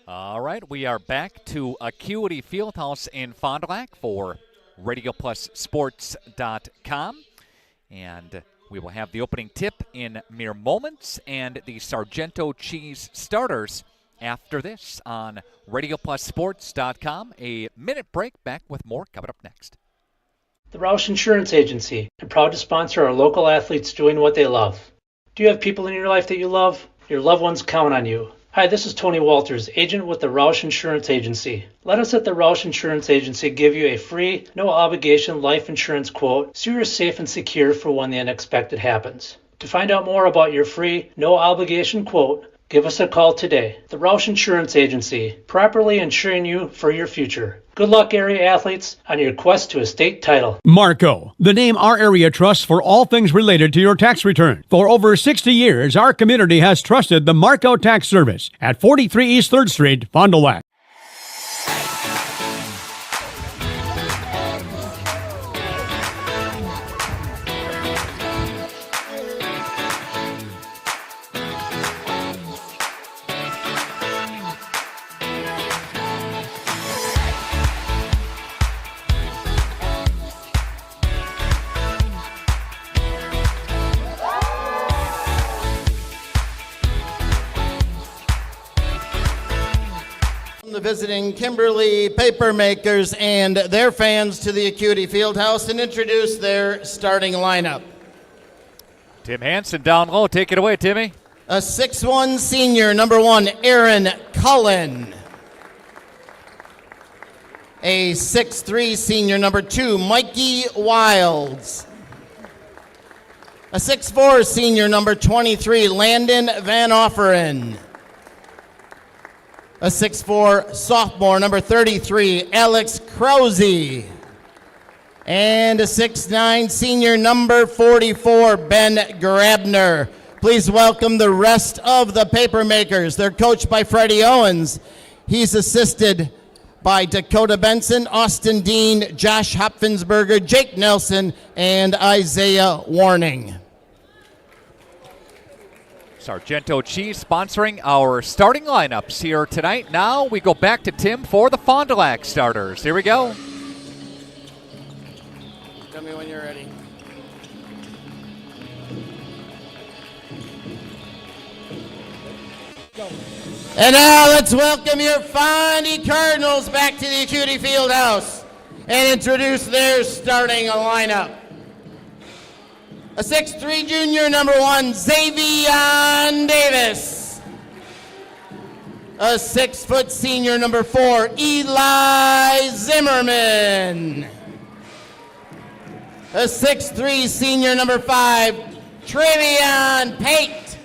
All right, we are back to Acuity Fieldhouse in Fond du Lac for RadioPlusSports.com. And We will have the opening tip in mere moments and the Sargento cheese starters after this on RadioPlusSports.com. A minute break. Back with more coming up next. The Roush Insurance Agency, and proud to sponsor our local athletes doing what they love. Do you have people in your life that you love? Your loved ones count on you. Hi, this is Tony Walters, agent with the Roush Insurance Agency. Let us at the Roush Insurance Agency give you a free, no-obligation life insurance quote so you're safe and secure for when the unexpected happens. To find out more about your free, no-obligation quote, give us a call today. The Roush Insurance Agency, properly insuring you for your future. Good luck, area athletes, on your quest to a state title. Marco, the name our area trusts for all things related to your tax return. For over 60 years, our community has trusted the Marco Tax Service at 43 East 3rd Street, Fond du Lac. The visiting Kimberly Papermakers and their fans to the Acuity Fieldhouse and introduce their starting lineup. Tim Hansen down low. Take it away, Timmy. A 6'1 senior, number 1, Aaron Cullen. A 6'3 senior, number 2, Mikey Wilds. A 6'4 senior, number 23, Landon Van Offeren. A 6'4 sophomore, number 33, Alex Krause. And a 6'9 senior, number 44, Ben Grabner. Please welcome the rest of the Papermakers. They're coached by Freddie Owens. He's assisted by Dakota Benson, Austin Dean, Josh Hopfensberger, Jake Nelson, and Isaiah Warning. Sargento Cheese sponsoring our starting lineups here tonight. Now we go back to Tim for the Fond du Lac starters. Here we go. Tell me when you're ready. And now let's welcome your Fondy Cardinals back to the Acuity Fieldhouse and introduce their starting lineup. A 6'3 junior, number 1, Xavion Davis. A 6' senior, number 4, Eli Zimmerman. A 6'3 senior, number 5, Travion Pate.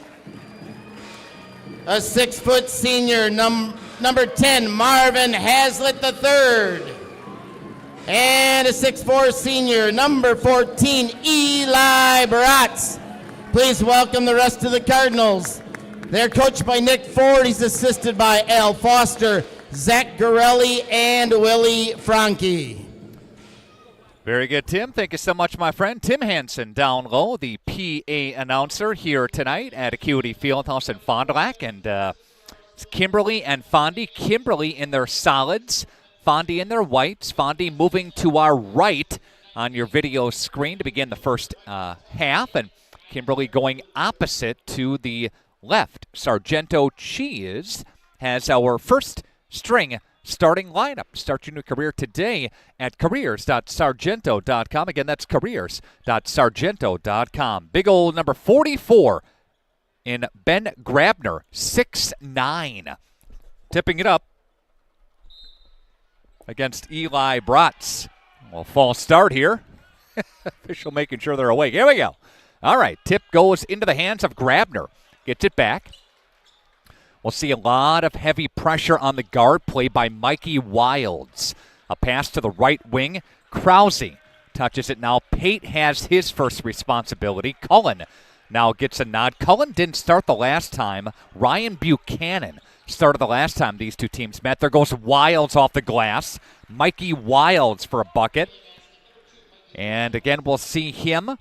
A 6' senior, number 10, Marvin Hazlitt III. And a 6'4 senior, number 14, Eli Bratz. Please welcome the rest of the Cardinals. They're coached by Nick Ford. He's assisted by Al Foster, Zach Gorelli, and Willie Franke. Very good, Tim. Thank you so much, my friend. Tim Hansen down low, the PA announcer here tonight at Acuity Fieldhouse in Fond du Lac. And it's Kimberly and Fondy. Kimberly in their solids, Fondy in their whites. Fondy moving to our right on your video screen to begin the first half, and Kimberly going opposite to the left. Sargento Cheese has our first string starting lineup. Start your new career today at careers.sargento.com. Again, that's careers.sargento.com. Big old number 44 in Ben Grabner, 6'9". Tipping it up against Eli Bratz. Well, false start here. Official making sure they're awake. Here we go. All right, tip goes into the hands of Grabner. Gets it back. We'll see a lot of heavy pressure on the guard play by Mikey Wilds. A pass to the right wing. Krause touches it now. Pate has his first responsibility. Cullen now gets a nod. Cullen didn't start the last time. Ryan Buchanan started the last time these two teams met. There goes Wilds off the glass. Mikey Wilds for a bucket. And again, we'll see him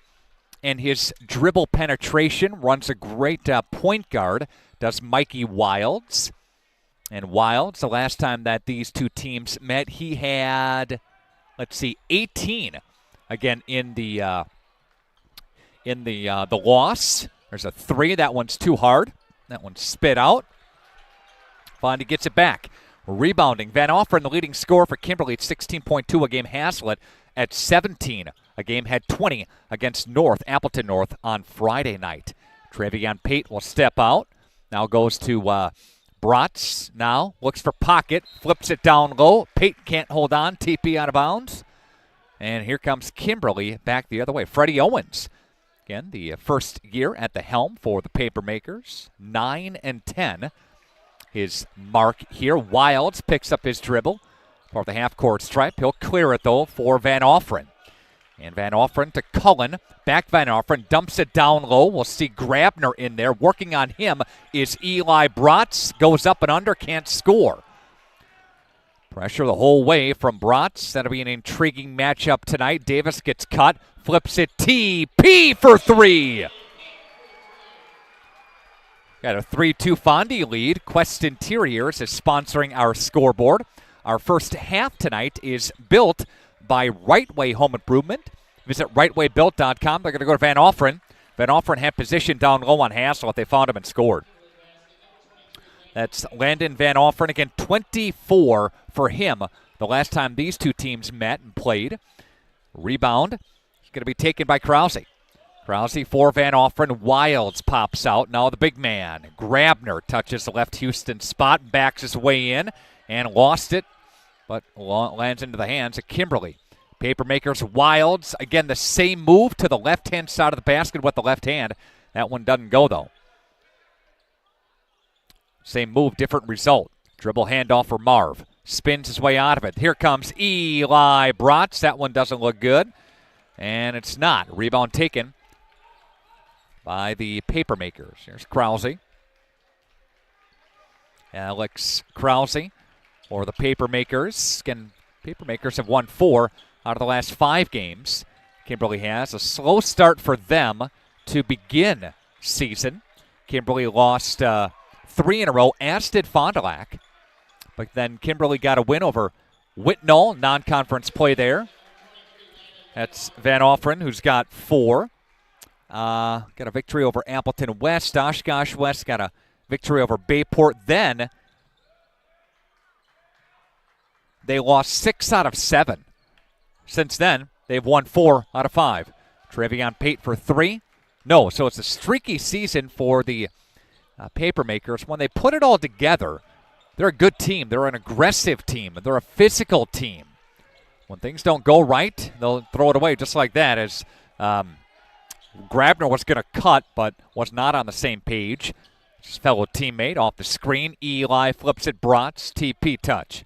and his dribble penetration. Runs a great point guard, does Mikey Wilds. And Wilds, the last time that these two teams met, he had, 18. Again, in the in the loss. There's a 3. That one's too hard. That one's spit out. Fondy gets it back. Rebounding. Van Offeren, the leading scorer for Kimberly at 16.2 a game. Haslett at 17 a game. Had 20 against Appleton North on Friday night. Trevion Pate will step out. Now goes to Bratz. Now looks for pocket. Flips it down low. Pate can't hold on. TP out of bounds. And here comes Kimberly back the other way. Freddie Owens. Again, the first year at the helm for the Papermakers. 9-10. His mark here. Wilds picks up his dribble for the half-court stripe. He'll clear it, though, for Van Offeren. And Van Offeren to Cullen. Back Van Offeren dumps it down low. We'll see Grabner in there. Working on him is Eli Bratz. Goes up and under, can't score. Pressure the whole way from Bratz. That'll be an intriguing matchup tonight. Davis gets cut. Flips it. TP for 3. Got a 3-2 Fondy lead. Quest Interiors is sponsoring our scoreboard. Our first half tonight is built by Rightway Home Improvement. Visit rightwaybuilt.com. They're going to go to Van Offeren. Van Offeren had position down low on Haslett. They found him and scored. That's Landon Van Offeren. Again, 24 for him the last time these two teams met and played. Rebound is going to be taken by Krause. Krause for Van Offeren. Wilds pops out. Now the big man. Grabner touches the left Houston spot, backs his way in, and lost it, but lands into the hands of Kimberly. Papermakers, Wilds. Again, the same move to the left-hand side of the basket with the left hand. That one doesn't go, though. Same move, different result. Dribble handoff for Marv. Spins his way out of it. Here comes Eli Bratz. That one doesn't look good. And it's not. Rebound taken by the Papermakers. Here's Krause. Alex Krause for the Papermakers. Again, Papermakers have won 4 out of the last 5 games. Kimberly has a slow start for them to begin season. Kimberly lost 3 in a row, as did Fond du Lac. But then Kimberly got a win over Whitnall, non-conference play there. That's Van Offeren, who's got 4. Got a victory over Appleton West. Oshkosh West got a victory over Bayport. Then they lost 6 out of 7. Since then, they've won 4 out of 5. Trevion Pate for 3. No, so it's a streaky season for the Papermakers. When they put it all together, they're a good team. They're an aggressive team. They're a physical team. When things don't go right, they'll throw it away just like that, as Grabner was going to cut but was not on the same page. His fellow teammate off the screen. Eli flips it. Bratz. TP touch.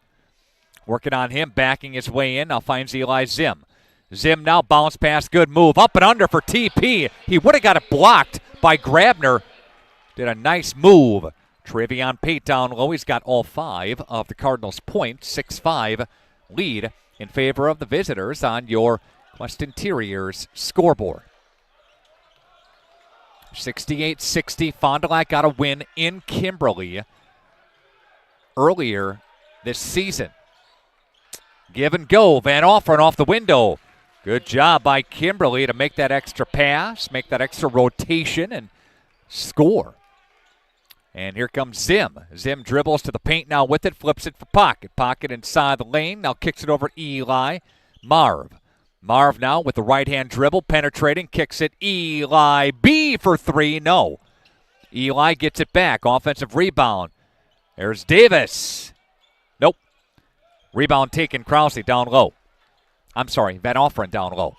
Working on him, backing his way in. Now finds Eli Zim. Zim now bounce pass. Good move. Up and under for TP. He would have got it blocked by Grabner. Did a nice move. Trevion Pate down low. He's got all 5 of the Cardinals' points. 6-5 lead in favor of the visitors on your Quest Interiors scoreboard. 68-60. Fond du Lac got a win in Kimberly earlier this season. Give and go. Van Offeren off the window. Good job by Kimberly to make that extra pass, make that extra rotation, and score. And here comes Zim. Zim dribbles to the paint now with it, flips it for Pocket. Pocket inside the lane, now kicks it over to Eli. Marv now with the right-hand dribble, penetrating, kicks it. Eli B for 3, no. Eli gets it back, offensive rebound. There's Davis. Nope. Rebound taken, Krause down low. I'm sorry, Van Offeren down low.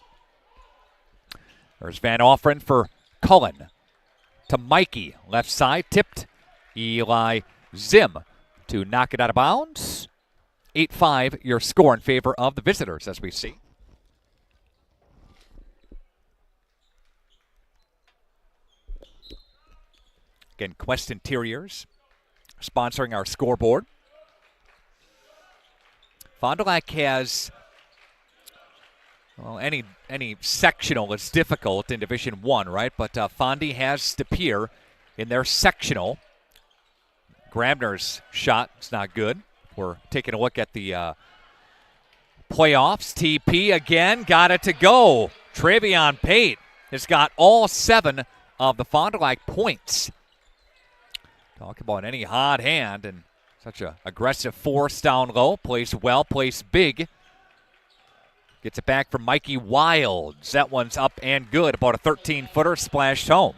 There's Van Offeren for Cullen. To Mikey, left side, tipped. Eli Zim to knock it out of bounds. 8-5, your score in favor of the visitors, as we see. Again, Quest Interiors sponsoring our scoreboard. Fond du Lac has, well, any sectional is difficult in Division I, right? But Fondy has Stepier in their sectional. Grabner's shot is not good. We're taking a look at the playoffs. TP again, got it to go. Trevion Pate has got all 7 of the Fond du Lac points. Talk about any hot hand and such an aggressive force down low. Plays well, plays big. Gets it back from Mikey Wilds. That one's up and good. About a 13-footer splashed home.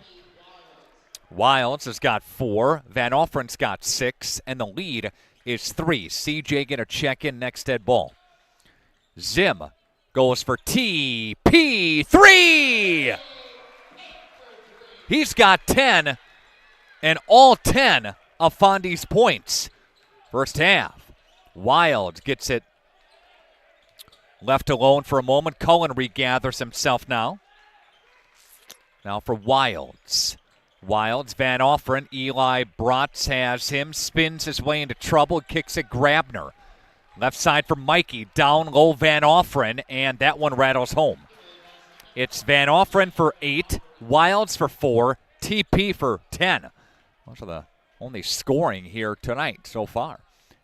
Wilds has got 4. Van Offren's got 6. And the lead is 3. CJ going to check in next dead ball. Zim goes for TP3. He's got 10 and all 10 of Fondy's points. First half. Wild gets it left alone for a moment. Cullen regathers himself now. Now for Wilds. Wilds, Van Offren, Eli Bratz has him, spins his way into trouble, kicks it Grabner. Left side for Mikey, down low Van Offren, and that one rattles home. It's Van Offren for 8, Wilds for 4, TP for 10. Those are the only scoring here tonight so far.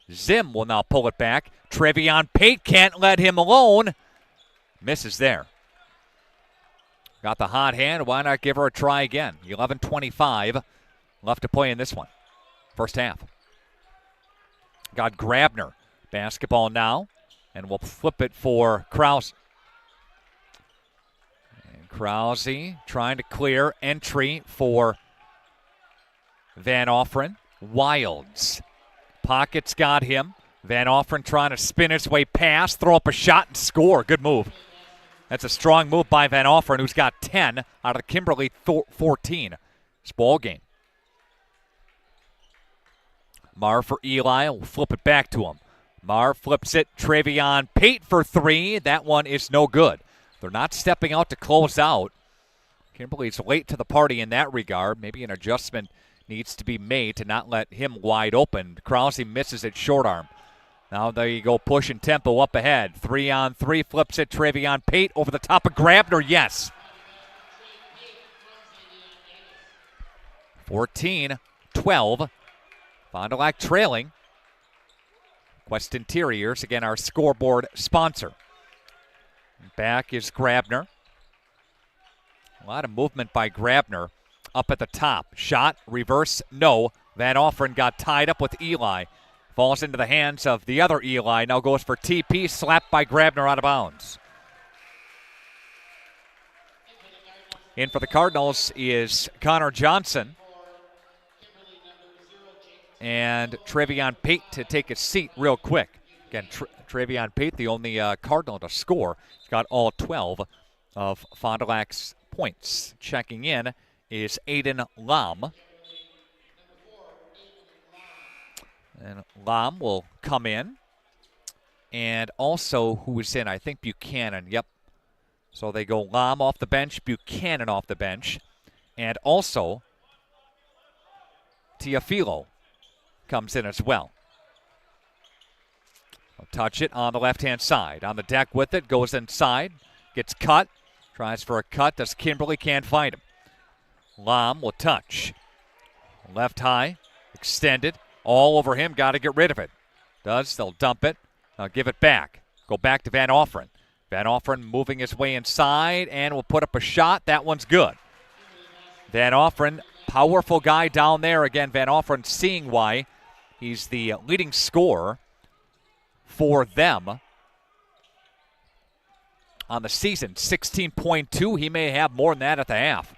Zim will now pull it back. Trevion Pate can't let him alone. Misses there. Got the hot hand. Why not give her a try again? 11:25 left to play in this one. First half. Got Grabner. Basketball now. And we'll flip it for Krause. And Krause trying to clear entry for Van Offren. Wilds. Pockets got him. Van Offren trying to spin his way past, throw up a shot and score. Good move. That's a strong move by Van Offren, who's got 10 out of the Kimberly 14. It's ball game. Marr for Eli. We'll flip it back to him. Marr flips it. Trevion Pate for 3. That one is no good. They're not stepping out to close out. Kimberly's late to the party in that regard. Maybe an adjustment needs to be made to not let him wide open. Krause misses it short arm. Now there you go, pushing tempo up ahead. 3-on-3, flips it. Trevion Pate over the top of Grabner. Yes. 14-12. Fond du Lac trailing. Quest Interiors, again, our scoreboard sponsor. Back is Grabner. A lot of movement by Grabner up at the top. Shot, reverse, no. Van Offren got tied up with Eli. Falls into the hands of the other Eli. Now goes for TP, slapped by Grabner out of bounds. In for the Cardinals is Connor Johnson. And Trevion Pate to take a seat real quick. Again, Trevion Pate, the only Cardinal to score. He's got all 12 of Fond du Lac's points. Checking in is Aiden Lam. And Lam will come in. And also, who is in? I think Buchanan. Yep. So they go Lam off the bench, Buchanan off the bench. And also, Tiafilo comes in as well. I'll touch it on the left-hand side. On the deck with it, goes inside, gets cut, tries for a cut, does Kimberly, can't find him. Lam will touch. Left high, extended, all over him, got to get rid of it. They'll dump it, give it back. Go back to Van Offren. Van Offren moving his way inside and will put up a shot. That one's good. Van Offren, powerful guy down there. Again, Van Offren seeing why he's the leading scorer for them on the season. 16.2. He may have more than that at the half.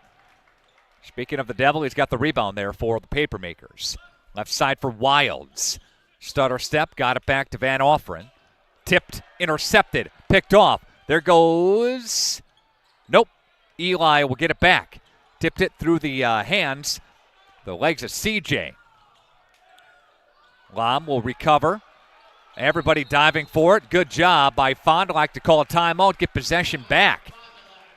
Speaking of the Devil, he's got the rebound there for the Papermakers. Left side for Wilds. Stutter step, got it back to Van Offren. Tipped, intercepted, picked off. There goes. Nope. Eli will get it back. Tipped it through the hands, the legs of CJ. Lam will recover. Everybody diving for it. Good job by Fond du Lac to call a timeout, get possession back.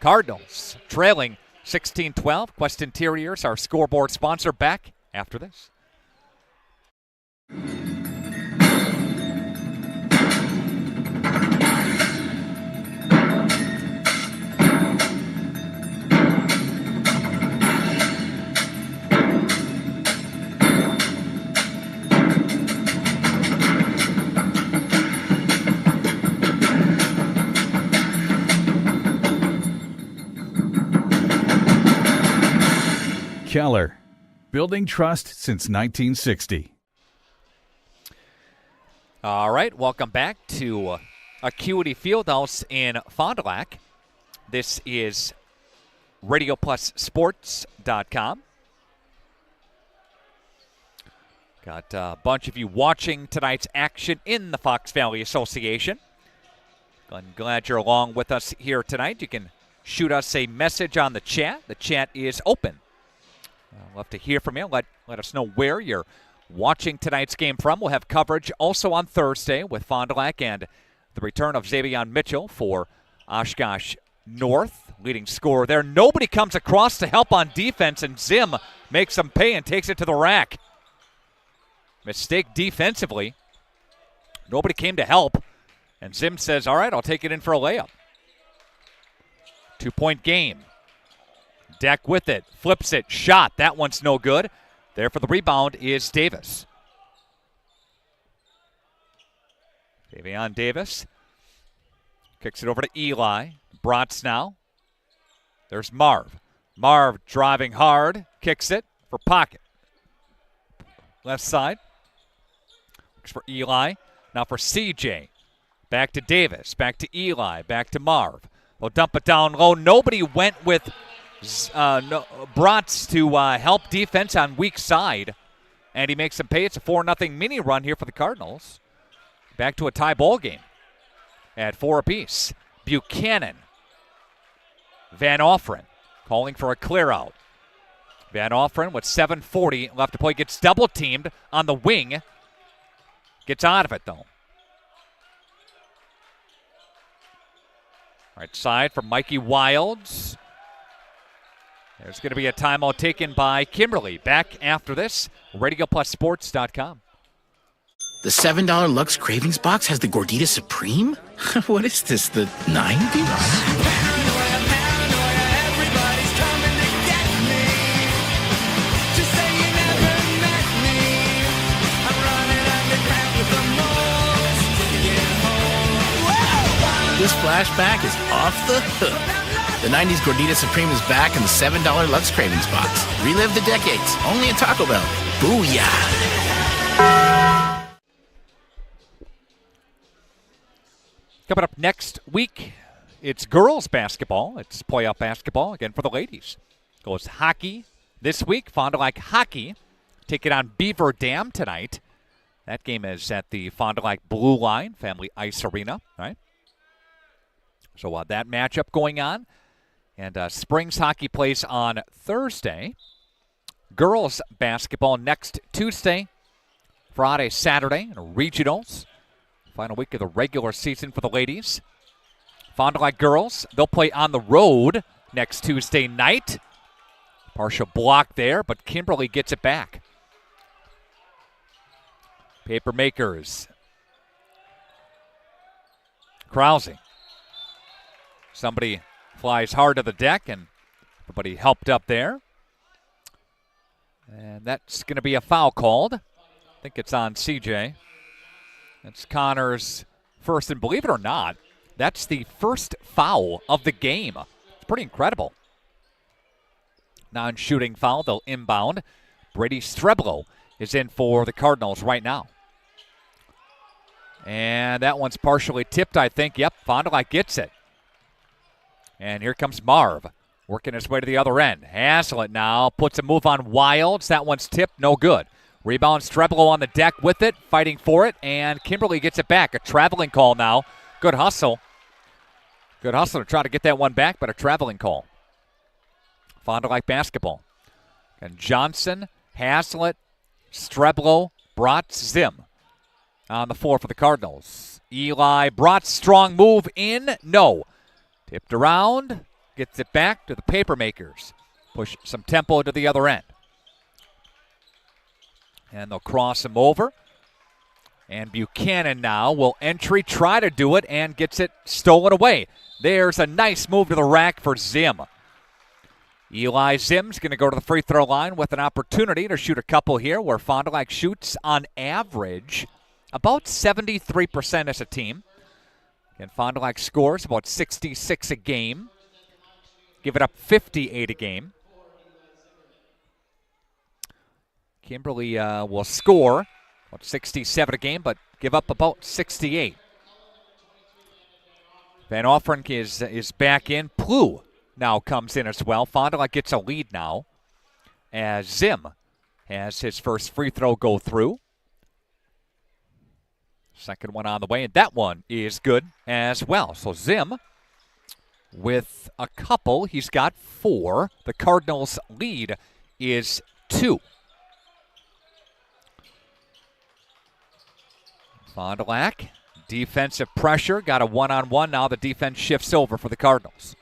Cardinals trailing 16-12. Quest Interiors, our scoreboard sponsor, back after this. Keller, building trust since 1960. All right, welcome back to Acuity Fieldhouse in Fond du Lac. This is RadioPlusSports.com. Got a bunch of you watching tonight's action in the Fox Valley Association. I'm glad you're along with us here tonight. You can shoot us a message on the chat. The chat is open. I'd love to hear from you. Let us know where you're watching tonight's game from. We'll have coverage also on Thursday with Fond du Lac and the return of Xavier Mitchell for Oshkosh North. Leading scorer there. Nobody comes across to help on defense, and Zim makes them pay and takes it to the rack. Mistake defensively. Nobody came to help. And Zim says, all right, I'll take it in for a layup. 2-point game. Deck with it. Flips it. Shot. That one's no good. There for the rebound is Davis. Davion Davis kicks it over to Eli. Bratz now. There's Marv. Marv driving hard. Kicks it for Pocket. Left side. Looks for Eli. Now for CJ. Back to Davis. Back to Eli. Back to Marv. They'll dump it down low. Nobody went with Bratz to help defense on weak side. And he makes them pay. It's a 4-0 mini run here for the Cardinals. Back to a tie ball game at 4 apiece. Buchanan. Van Offren calling for a clear out. Van Offren with 7:40 left to play. Gets double teamed on the wing. Gets out of it though. Right side for Mikey Wilds. There's going to be a timeout taken by Kimberly. Back after this, RadioPlusSports.com. The $7 Lux Cravings Box has the Gordita Supreme? What is this, the 90s? This flashback is off the hook. The 90s Gordita Supreme is back in the $7 Lux Cravings Box. Relive the decades, only at Taco Bell. Booyah! Coming up next week, it's girls basketball. It's playoff basketball again for the ladies. Goes hockey this week. Fond du Lac hockey take it on Beaver Dam tonight. That game is at the Fond du Lac Blue Line Family Ice Arena. All right. So that matchup going on. And Springs hockey plays on Thursday. Girls basketball next Tuesday, Friday, Saturday, and regionals. Final week of the regular season for the ladies. Fond du Lac girls, they'll play on the road next Tuesday night. Partial block there, but Kimberly gets it back. Paper makers. Krause. Somebody flies hard to the deck, and everybody helped up there. And that's going to be a foul called. I think it's on CJ. That's Connor's first, and believe it or not, that's the first foul of the game. It's pretty incredible. Non-shooting foul, they'll inbound. Brady Streblo is in for the Cardinals right now. And that one's partially tipped, I think. Yep, Fond du Lac gets it. And here comes Marv, working his way to the other end. Haslett now puts a move on Wilds. That one's tipped, no good. Rebound, Streblo on the deck with it, fighting for it, and Kimberly gets it back. A traveling call now. Good hustle. Good hustle to try to get that one back, but a traveling call. Fond du Lac basketball. And Johnson, Haslett, Streblo, Bratz, Zim on the floor for the Cardinals. Eli Bratz, strong move in, no. Tipped around, gets it back to the paper makers. Push some tempo to the other end. And they'll cross him over. And Buchanan now will entry, try to do it, and gets it stolen away. There's a nice move to the rack for Zim. Eli Zim's going to go to the free throw line with an opportunity to shoot a couple here, where Fond du Lac shoots on average about 73% as a team. And Fond du Lac scores about 66 a game. Give it up 58 a game. Kimberly will score about 67 a game, but give up about 68. Van Offeren is back in. Plu now comes in as well. Fond du Lac gets a lead now as Zim has his first free throw go through. Second one on the way, and that one is good as well. So Zim with a couple. He's got 4. The Cardinals' lead is 2. Fond du Lac, defensive pressure, got a one-on-one. Now the defense shifts over for the Cardinals.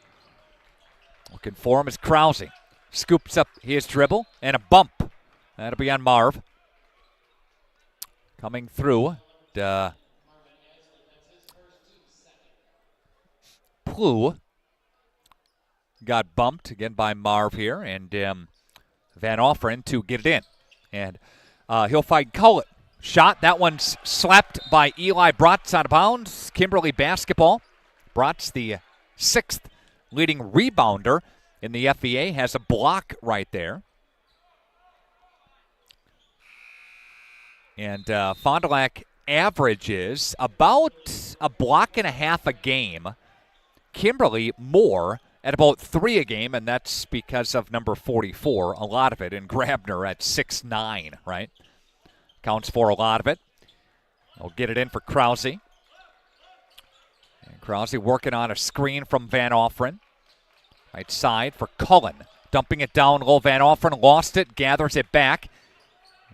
Looking for him is Krause. Scoops up his dribble and a bump. That'll be on Marv. Coming through. Plu got bumped again by Marv here, and Van Offeren to get it in. And he'll fight Cullen. Shot, that one's slapped by Eli Bratz out of bounds. Kimberly basketball. Bratz, the 6th leading rebounder in the FVA, has a block right there. And Fond du Lac averages about a block and a half a game. Kimberly more at about 3 a game, and that's because of number 44, a lot of it, and Grabner at 6'9", right? Counts for a lot of it. They'll get it in for Krause. And Krause working on a screen from Van Offeren. Right side for Cullen. Dumping it down low. Van Offeren lost it, gathers it back,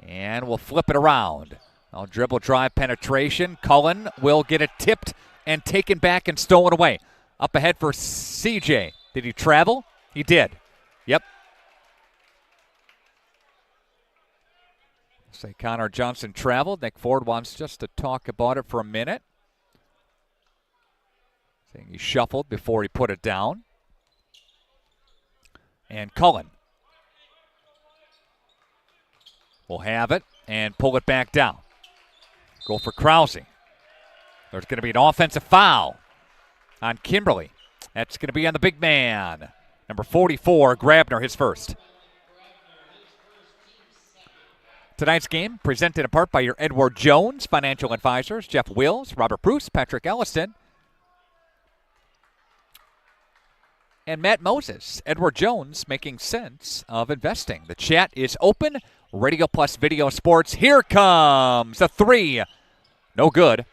and will flip it around. Now dribble drive penetration. Cullen will get it tipped and taken back and stolen away. Up ahead for CJ. Did he travel? He did. Yep. Say Connor Johnson traveled. Nick Ford wants just to talk about it for a minute. Saying he shuffled before he put it down. And Cullen will have it and pull it back down. Go for Krause. There's going to be an offensive foul on Kimberly. That's going to be on the big man. Number 44, Grabner, his first. Tonight's game presented in part by your Edward Jones financial advisors, Jeff Wills, Robert Bruce, Patrick Elliston, and Matt Moses. Edward Jones, making sense of investing. The chat is open. Radio plus Video Sports. Here comes a 3. No good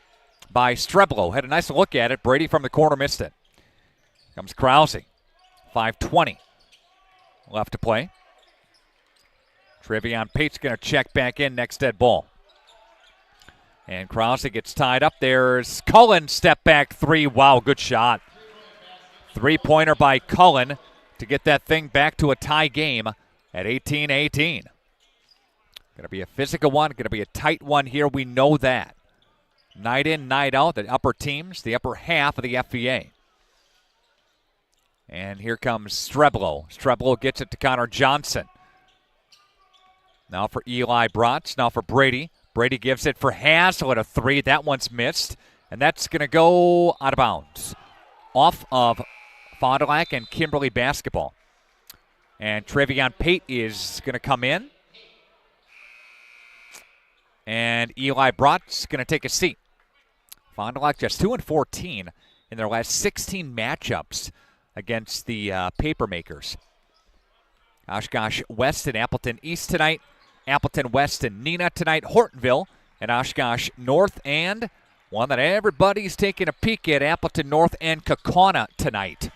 by Streblo. Had a nice look at it. Brady from the corner missed it. Comes Krause. 5:20 left to play. Trevion Pate's going to check back in next dead ball. And Krause gets tied up. There's Cullen, step back 3. Wow, good shot. 3-pointer by Cullen to get that thing back to a tie game at 18-18. Going to be a physical one, going to be a tight one here. We know that. Night in, night out, the upper teams, the upper half of the FVA. And here comes Streblo. Streblo gets it to Connor Johnson. Now for Eli Bratz. Now for Brady. Brady gives it for Hazlitt, a 3. That one's missed. And that's going to go out of bounds. Off of Fond du Lac and Kimberly basketball. And Trevion Pate is going to come in. And Eli Bratz going to take a seat. Fond du Lac just 2-14 in their last 16 matchups against the Papermakers. Oshkosh West and Appleton East tonight. Appleton West and Neenah tonight. Hortonville and Oshkosh North, and one that everybody's taking a peek at, Appleton North and Kaukauna tonight.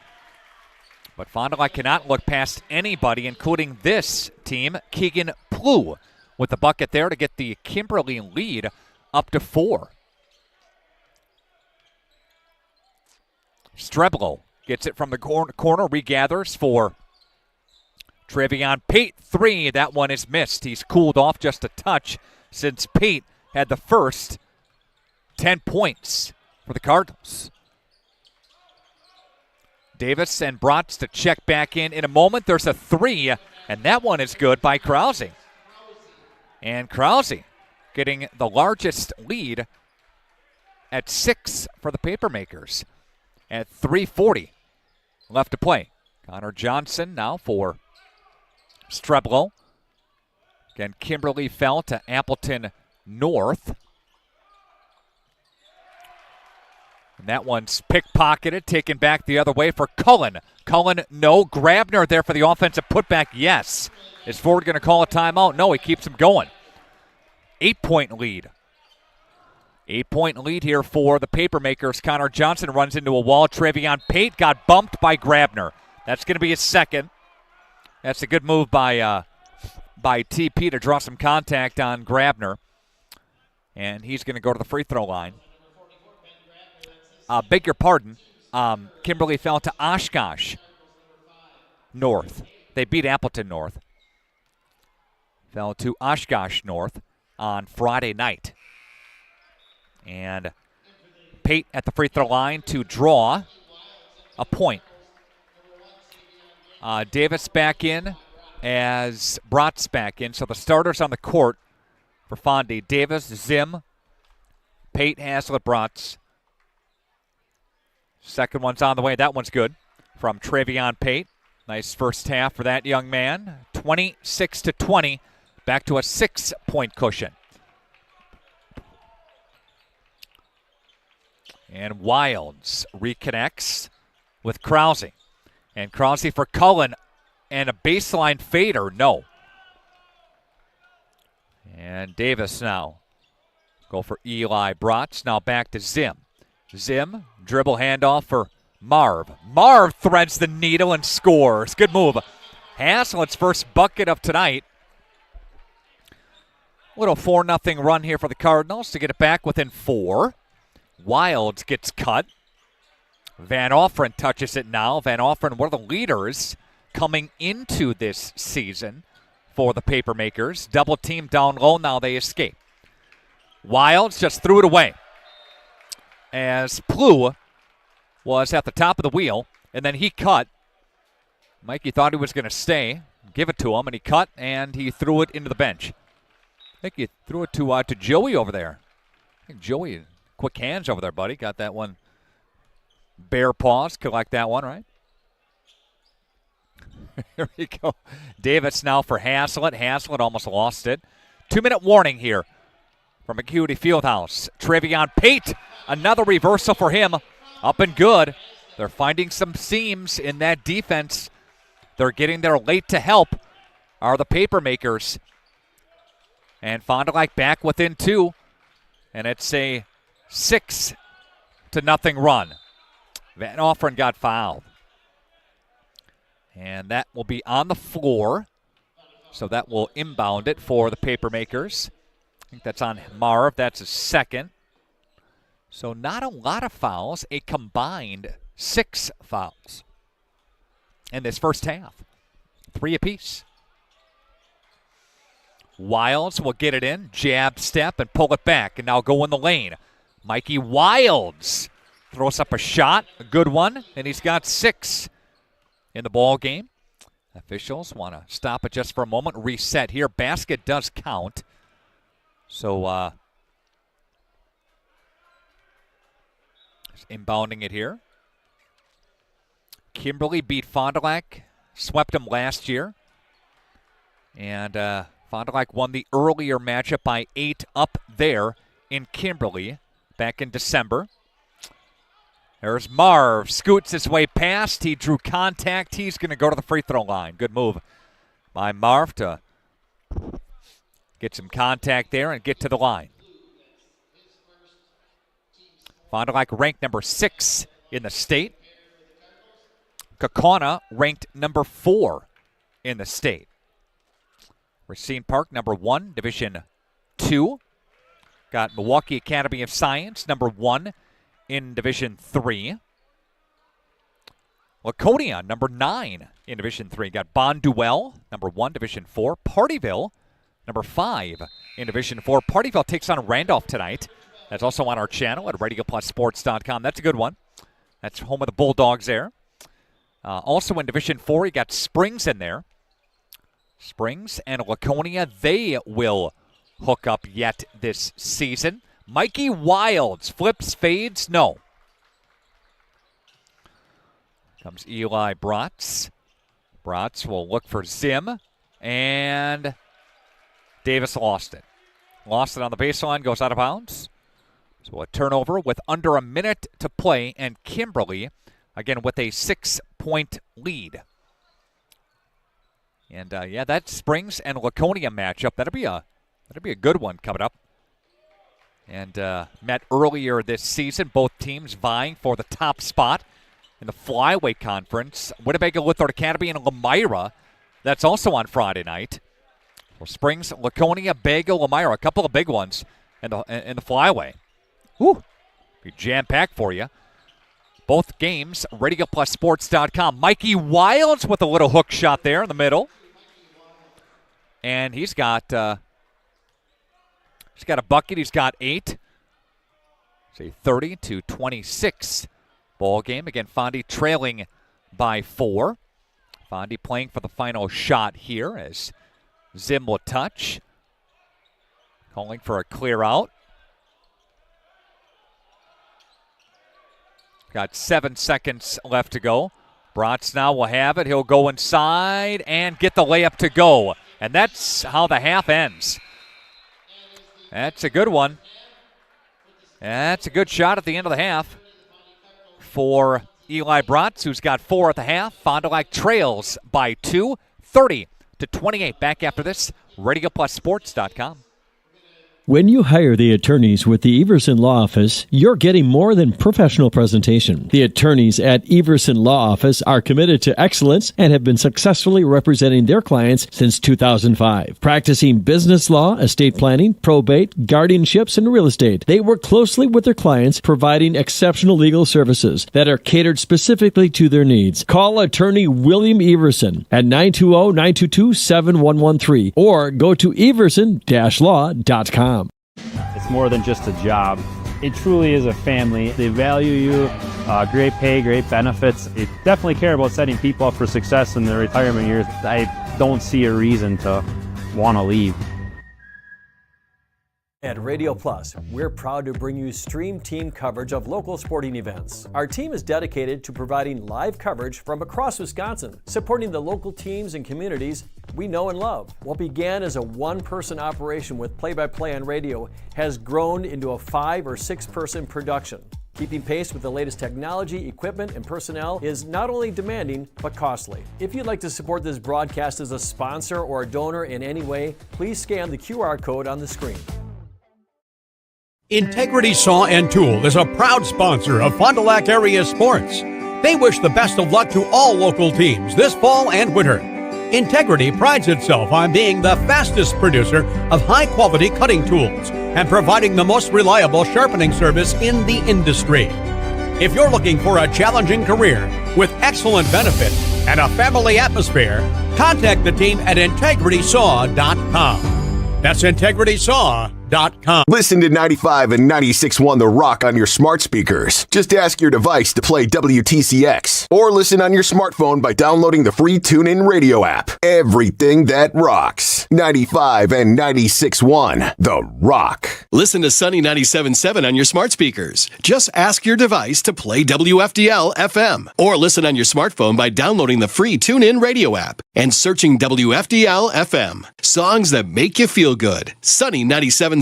But Fond du Lac cannot look past anybody, including this team, Keegan Plu, with the bucket there to get the Kimberly lead up to 4. Streblo gets it from the corner, regathers for Trevion Pate, 3. That one is missed. He's cooled off just a touch since Pate had the first 10 points for the Cardinals. Davis and Bratz to check back in a moment. There's a 3, and that one is good by Krause. And Krause getting the largest lead at 6 for the Papermakers at 3:40 left to play. Connor Johnson now for Streblo. Again, Kimberly fell to Appleton North. And that one's pickpocketed, taken back the other way for Cullen. Cullen, no. Grabner there for the offensive putback, yes. Is Ford going to call a timeout? No, he keeps him going. 8-point lead. 8-point lead here for the Papermakers. Connor Johnson runs into a wall. Trevion Pate got bumped by Grabner. That's going to be his second. That's a good move by TP to draw some contact on Grabner. And he's going to go to the free throw line. Beg your pardon. Kimberly fell to Oshkosh North. They beat Appleton North. Fell to Oshkosh North on Friday night. And Pate at the free throw line to draw a point. Davis back in as Bratz back in. So the starters on the court for Fondy. Davis, Zim, Pate, Haslett, Bratz. Second one's on the way. That one's good from Trevion Pate. Nice first half for that young man. 26-20. Back to a 6-point cushion. And Wilds reconnects with Krause. And Krause for Cullen. And a baseline fader. No. And Davis now. Go for Eli Bratz. Now back to Zim. Zim, dribble handoff for Marv. Marv threads the needle and scores. Good move. Haslett's first bucket of tonight. Little 4-0 run here for the Cardinals to get it back within 4. Wilds gets cut. Van Offren touches it now. Van Offren, one of the leaders coming into this season for the Papermakers. Double team down low. Now they escape. Wilds just threw it away as Plew was at the top of the wheel, and then he cut. Mikey thought he was going to stay, give it to him, and he cut, and he threw it into the bench. I think he threw it to Joey over there. I think Joey, quick hands over there, buddy. Got that one. Bare paws, collect that one, right? Here we go. Davis now for Haslett. Haslett almost lost it. 2-minute warning here from Acuity Fieldhouse. Trevion Pate, another reversal for him. Up and good. They're finding some seams in that defense. They're getting there late to help are the Papermakers. And Fond du Lac back within 2. And it's a 6-0 run. Van Offren got fouled. And that will be on the floor. So that will inbound it for the Papermakers. I think that's on Marv. That's his second. So not a lot of fouls. A combined 6 fouls in this first half. 3 apiece. Wilds will get it in. Jab step and pull it back. And now go in the lane. Mikey Wilds throws up a shot. A good one. And he's got 6 in the ball game. Officials want to stop it just for a moment. Reset here. Basket does count. So, inbounding it here. Kimberly beat Fond du Lac, swept them last year. And Fond du Lac won the earlier matchup by 8 up there in Kimberly back in December. There's Marv, scoots his way past. He drew contact. He's going to go to the free throw line. Good move by Marv to get some contact there and get to the line. Fond du Lac ranked number 6 in the state. Kaukauna ranked number 4 in the state. Racine Park, number 1, Division 2. Got Milwaukee Academy of Science, number 1 in Division 3. Laconia, number 9 in Division 3. Got Bonduel, number 1, Division 4. Partyville, number 5 in Division 4. Partyville takes on Randolph tonight. That's also on our channel at RadioPlusSports.com. That's a good one. That's home of the Bulldogs there. Also in Division 4, you got Springs in there. Springs and Laconia, they will hook up yet this season. Mikey Wilds, flips, fades, no. Comes Eli Bratz. Bratz will look for Zim. And Davis lost it. Lost it on the baseline, goes out of bounds. So a turnover with under a minute to play, and Kimberly, again, with a 6-point lead. And, that Springs and Laconia matchup, that'll be a good one coming up. And met earlier this season, both teams vying for the top spot in the Flyweight Conference. Winnebago Lutheran Academy and Lemira, that's also on Friday night. Well, Springs, Laconia, Bago, Lemira, a couple of big ones in the Flyway. Whew, be jam-packed for you. Both games, RadioPlusSports.com. Mikey Wilds with a little hook shot there in the middle. And he's got a bucket. He's got 8. It's a 30-26 ball game. Again, Fondy trailing by 4. Fondy playing for the final shot here as Zim will touch. Calling for a clear out. Got 7 seconds left to go. Bratz now will have it. He'll go inside and get the layup to go. And that's how the half ends. That's a good one. That's a good shot at the end of the half for Eli Bratz, who's got 4 at the half. Fond du Lac trails by 2, 30-28. Back after this, RadioPlusSports.com. When you hire the attorneys with the Everson Law Office, you're getting more than professional presentation. The attorneys at Everson Law Office are committed to excellence and have been successfully representing their clients since 2005. Practicing business law, estate planning, probate, guardianships, and real estate, they work closely with their clients, providing exceptional legal services that are catered specifically to their needs. Call attorney William Everson at 920-922-7113 or go to everson-law.com. It's more than just a job. It truly is a family. They value you, great pay, great benefits. They definitely care about setting people up for success in their retirement years. I don't see a reason to want to leave. At Radio Plus, we're proud to bring you stream team coverage of local sporting events. Our team is dedicated to providing live coverage from across Wisconsin, supporting the local teams and communities we know and love. What began as a one-person operation with play-by-play on radio has grown into a 5 or 6-person production. Keeping pace with the latest technology, equipment, and personnel is not only demanding, but costly. If you'd like to support this broadcast as a sponsor or a donor in any way, please scan the QR code on the screen. Integrity Saw and Tool is a proud sponsor of Fond du Lac area sports. They wish the best of luck to all local teams this fall and winter. Integrity prides itself on being the fastest producer of high-quality cutting tools and providing the most reliable sharpening service in the industry. If you're looking for a challenging career with excellent benefits and a family atmosphere, contact the team at IntegritySaw.com. That's IntegritySaw.com. Listen to 95 and 96.1 The Rock on your smart speakers. Just ask your device to play WTCX or listen on your smartphone by downloading the free TuneIn radio app. Everything that rocks. 95 and 96.1 The Rock. Listen to Sunny 97.7 on your smart speakers. Just ask your device to play WFDL FM or listen on your smartphone by downloading the free TuneIn radio app and searching WFDL FM. Songs that make you feel good. Sunny 97.7.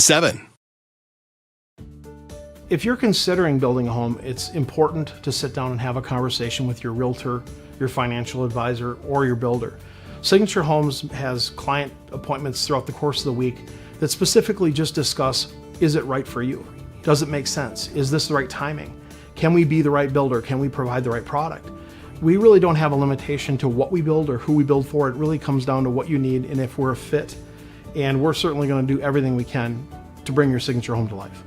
If you're considering building a home, it's important to sit down and have a conversation with your realtor, your financial advisor, or your builder. Signature Homes has client appointments throughout the course of the week that specifically just discuss, is it right for you? Does it make sense? Is this the right timing? Can we be the right builder? Can we provide the right product? We really don't have a limitation to what we build or who we build for. It really comes down to what you need and if we're a fit. And we're certainly going to do everything we can to bring your signature home to life.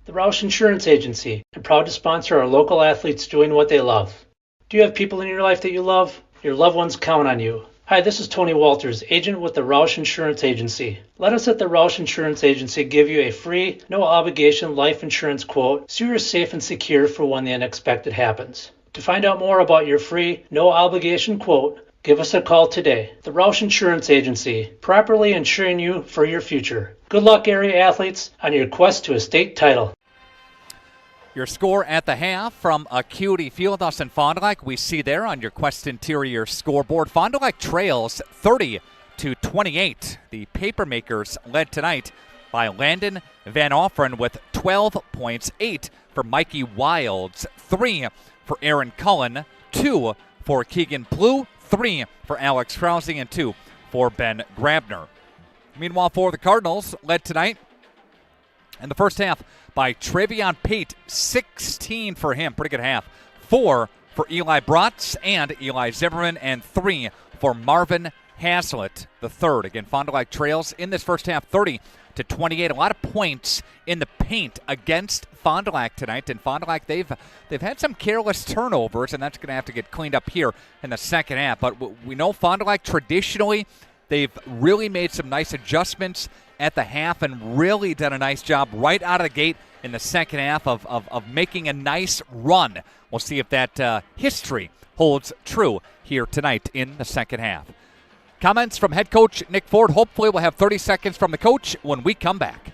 The Roush Insurance Agency, and proud to sponsor our local athletes doing what they love. Do you have people in your life that you love? Your loved ones count on you. Hi, this is Tony Walters, agent with the Roush Insurance Agency. Let us at the Roush Insurance Agency give you a free, no-obligation life insurance quote so you're safe and secure for when the unexpected happens. To find out more about your free, no-obligation quote, give us a call today. The Roush Insurance Agency, properly insuring you for your future. Good luck, area athletes, on your quest to a state title. Your score at the half from Acuity Fieldhouse in Fond du Lac. We see there on your Quest Interior scoreboard. Fond du Lac trails 30-28. The Papermakers led tonight by Landon Van Offeren with 12 points, 8 for Mikey Wilds, 3 for Aaron Cullen, 2 for Keegan Blue, 3 for Alex Krause, and 2 for Ben Grabner. Meanwhile, for the Cardinals, led tonight in the first half by Travion Pate, 16 for him, pretty good half, 4 for Eli Bratz and Eli Zimmerman, and 3 for Marvin Haslett, the third. Again, Fond du Lac trails in this first half 30-28. A lot of points in the paint against Fond du Lac tonight. And Fond du Lac, they've had some careless turnovers, and that's going to have to get cleaned up here in the second half. But we know Fond du Lac traditionally, they've really made some nice adjustments at the half and really done a nice job right out of the gate in the second half of making a nice run. We'll see if that history holds true here tonight in the second half. Comments from head coach Nick Ford. Hopefully we'll have 30 seconds from the coach when we come back.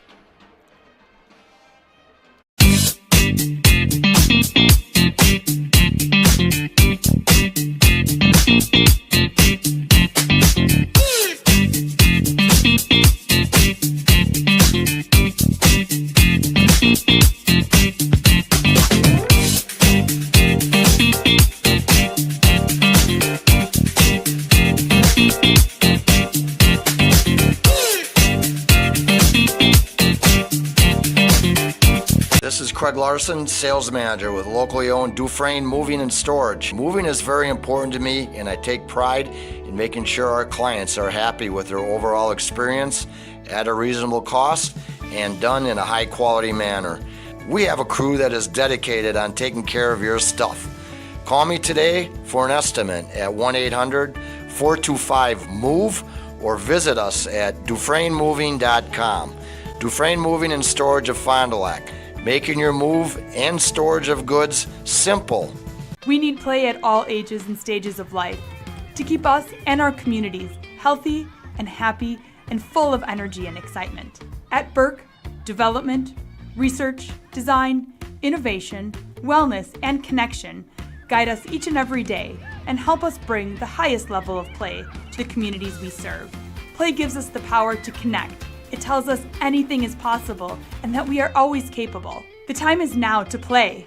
This is Craig Larson, sales manager with locally owned Dufresne Moving and Storage. Moving is very important to me, and I take pride in making sure our clients are happy with their overall experience at a reasonable cost and done in a high quality manner. We have a crew that is dedicated on taking care of your stuff. Call me today for an estimate at 1-800-425-MOVE or visit us at DufresneMoving.com. Dufresne Moving and Storage of Fond du Lac. Making your move and storage of goods simple. We need play at all ages and stages of life to keep us and our communities healthy and happy and full of energy and excitement. At Burke, development, research, design, innovation, wellness, and connection guide us each and every day and help us bring the highest level of play to the communities we serve. Play gives us the power to connect. It tells us anything is possible and that we are always capable. The time is now to play.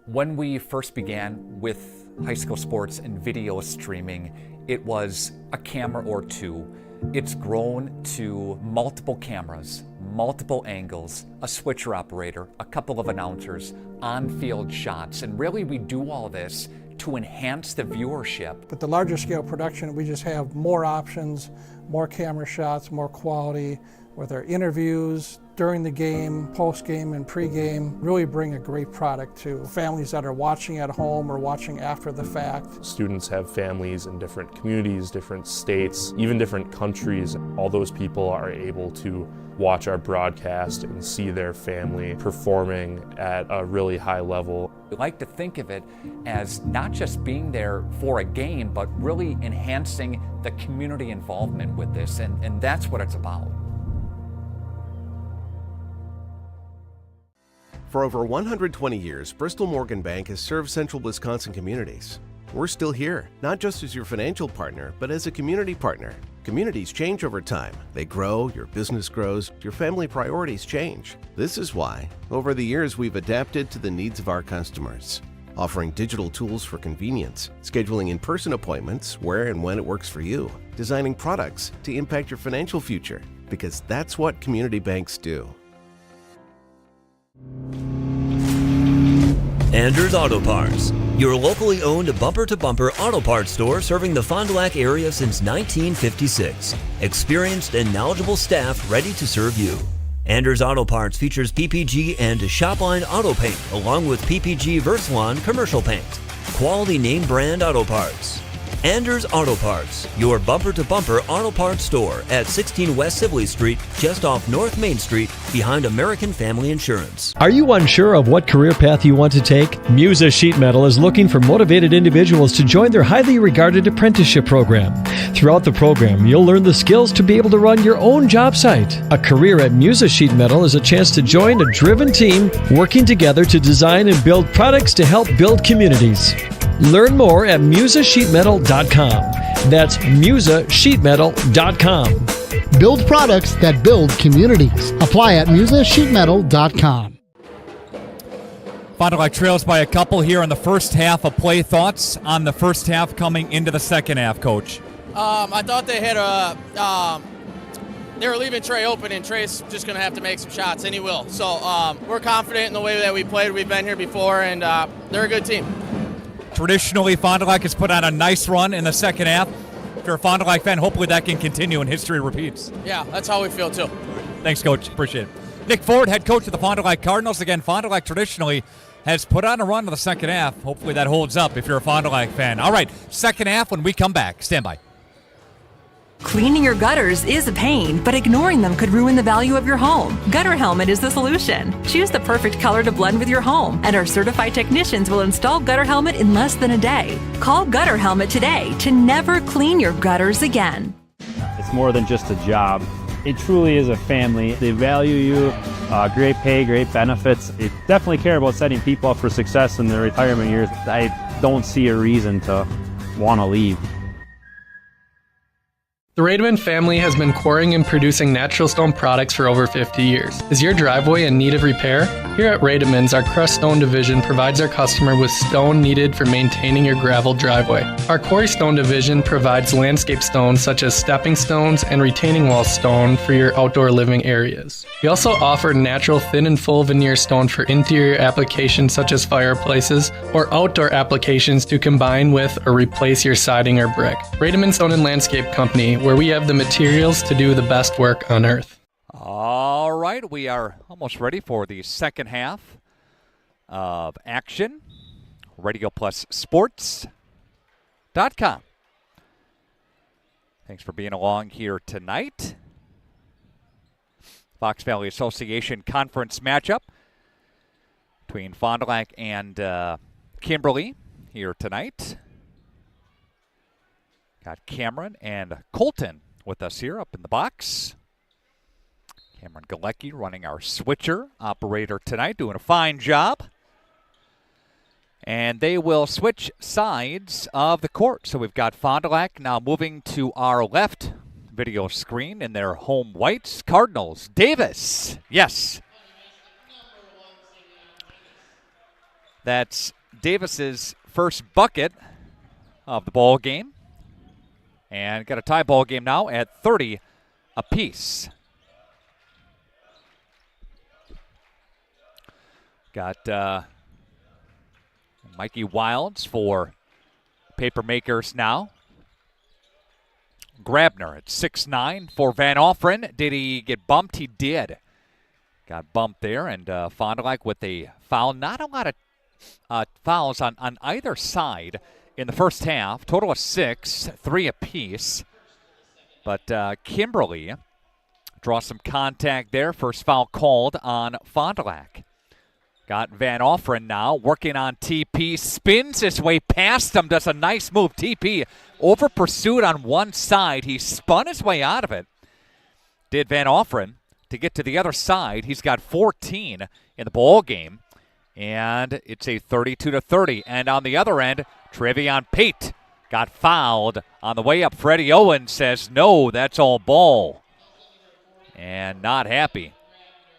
When we first began with high school sports and video streaming, it was a camera or two. It's grown to multiple cameras, multiple angles, a switcher operator, a couple of announcers, on-field shots, and really we do all this to enhance the viewership. But the larger scale production, we just have more options, more camera shots, more quality with our interviews during the game, post-game and pre-game, really bring a great product to families that are watching at home or watching after the fact. Students have families in different communities, different states, even different countries. All those people are able to watch our broadcast and see their family performing at a really high level. We like to think of it as not just being there for a game, but really enhancing the community involvement with this, and that's what it's about. For over 120 years, Bristol Morgan Bank has served central Wisconsin communities. We're still here, not just as your financial partner, but as a community partner. Communities change over time. They grow, your business grows, your family priorities change. This is why, over the years, we've adapted to the needs of our customers, offering digital tools for convenience, scheduling in-person appointments where and when it works for you, designing products to impact your financial future, because that's what community banks do. Anders Auto Parts, your locally owned bumper-to-bumper auto parts store serving the Fond du Lac area since 1956. Experienced and knowledgeable staff ready to serve you. Anders Auto Parts features PPG and Shopline auto paint along with PPG Versalon commercial paint. Quality name brand auto parts. Anders Auto Parts, your bumper-to-bumper auto parts store at 16 West Sibley Street, just off North Main Street, behind American Family Insurance. Are you unsure of what career path you want to take? Musa Sheet Metal is looking for motivated individuals to join their highly regarded apprenticeship program. Throughout the program, you'll learn the skills to be able to run your own job site. A career at Musa Sheet Metal is a chance to join a driven team working together to design and build products to help build communities. Learn more at musasheetmetal.com. That's musasheetmetal.com. Build products that build communities. Apply at musasheetmetal.com. Fond du Lac trails by a couple here in the first half of play. Thoughts on the first half coming into the second half, Coach? I thought they had they were leaving Trey open, and Trey's just going to have to make some shots, and he will. So we're confident in the way that we played. We've been here before, and they're a good team. Traditionally, Fond du Lac has put on a nice run in the second half. If you're a Fond du Lac fan, hopefully that can continue and history repeats. Yeah, that's how we feel, too. Thanks, Coach. Appreciate it. Nick Ford, head coach of the Fond du Lac Cardinals. Again, Fond du Lac traditionally has put on a run in the second half. Hopefully that holds up if you're a Fond du Lac fan. All right, second half when we come back. Stand by. Cleaning your gutters is a pain, but ignoring them could ruin the value of your home. Gutter Helmet is the solution. Choose the perfect color to blend with your home, and our certified technicians will install Gutter Helmet in less than a day. Call Gutter Helmet today to never clean your gutters again. It's more than just a job. It truly is a family. They value you, great pay, great benefits. They definitely care about setting people up for success in their retirement years. I don't see a reason to want to leave. The Rademan family has been quarrying and producing natural stone products for over 50 years. Is your driveway in need of repair? Here at Rademans, our crushed stone division provides our customer with stone needed for maintaining your gravel driveway. Our quarry stone division provides landscape stones such as stepping stones and retaining wall stone for your outdoor living areas. We also offer natural thin and full veneer stone for interior applications such as fireplaces or outdoor applications to combine with or replace your siding or brick. Rademan Stone and Landscape Company, where we have the materials to do the best work on earth. All right, we are almost ready for the second half of action. Radio Plus Sports.com. Thanks for being along here tonight. Fox Valley Association Conference matchup between Fond du Lac and Kimberly here tonight. Got Cameron and Colton with us here up in the box. Cameron Galecki running our switcher operator tonight, doing a fine job. And they will switch sides of the court. So we've got Fond du Lac now moving to our left video screen in their home whites. Cardinals, Davis. Yes. That's Davis's first bucket of the ball game. And got a tie ball game now at 30 apiece. Got Mikey Wilds for Papermakers now. Grabner at 6'9" for Van Offren. Did he get bumped? He did. Got bumped there, and Fond du Lac with a foul. Not a lot of fouls on either side in the first half. Total of 6, 3 apiece. But Kimberly draws some contact there. First foul called on Fond du Lac. Got Van Offren now working on TP. Spins his way past him. Does a nice move. TP over pursued on one side. He spun his way out of it. Did Van Offren to get to the other side. He's got 14 in the ball game. And it's a 32-30. And on the other end, Trevion Pate got fouled on the way up. Freddie Owen says, no, that's all ball. And not happy.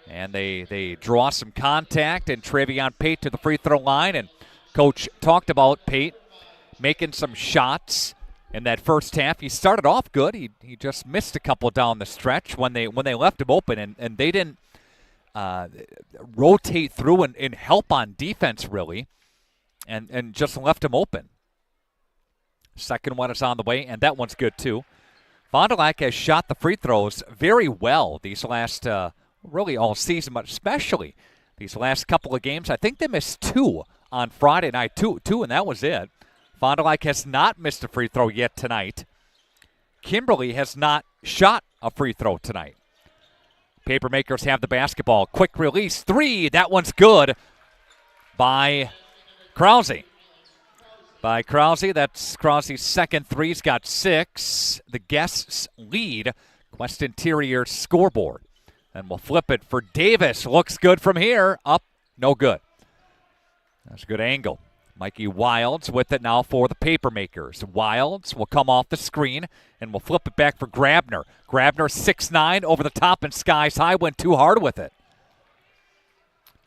And they draw some contact, and Trevion Pate to the free throw line. And Coach talked about Pate making some shots in that first half. He started off good. He just missed a couple down the stretch when they left him open, and they didn't rotate through and help on defense, really, and just left him open. Second one is on the way, and that one's good, too. Fond du Lac has shot the free throws very well these last really all season, but especially these last couple of games. I think they missed 2 on Friday night, two, and that was it. Fond du Lac has not missed a free throw yet tonight. Kimberly has not shot a free throw tonight. Papermakers have the basketball. Quick release, 3. That one's good by Krause. That's Krause's second three. He's got 6. The guests lead West Interior scoreboard. And we'll flip it for Davis. Looks good from here. Up, no good. That's a good angle. Mikey Wilds with it now for the Papermakers. Wilds will come off the screen, and we'll flip it back for Grabner. Grabner 6'9", over the top and skies high, went too hard with it.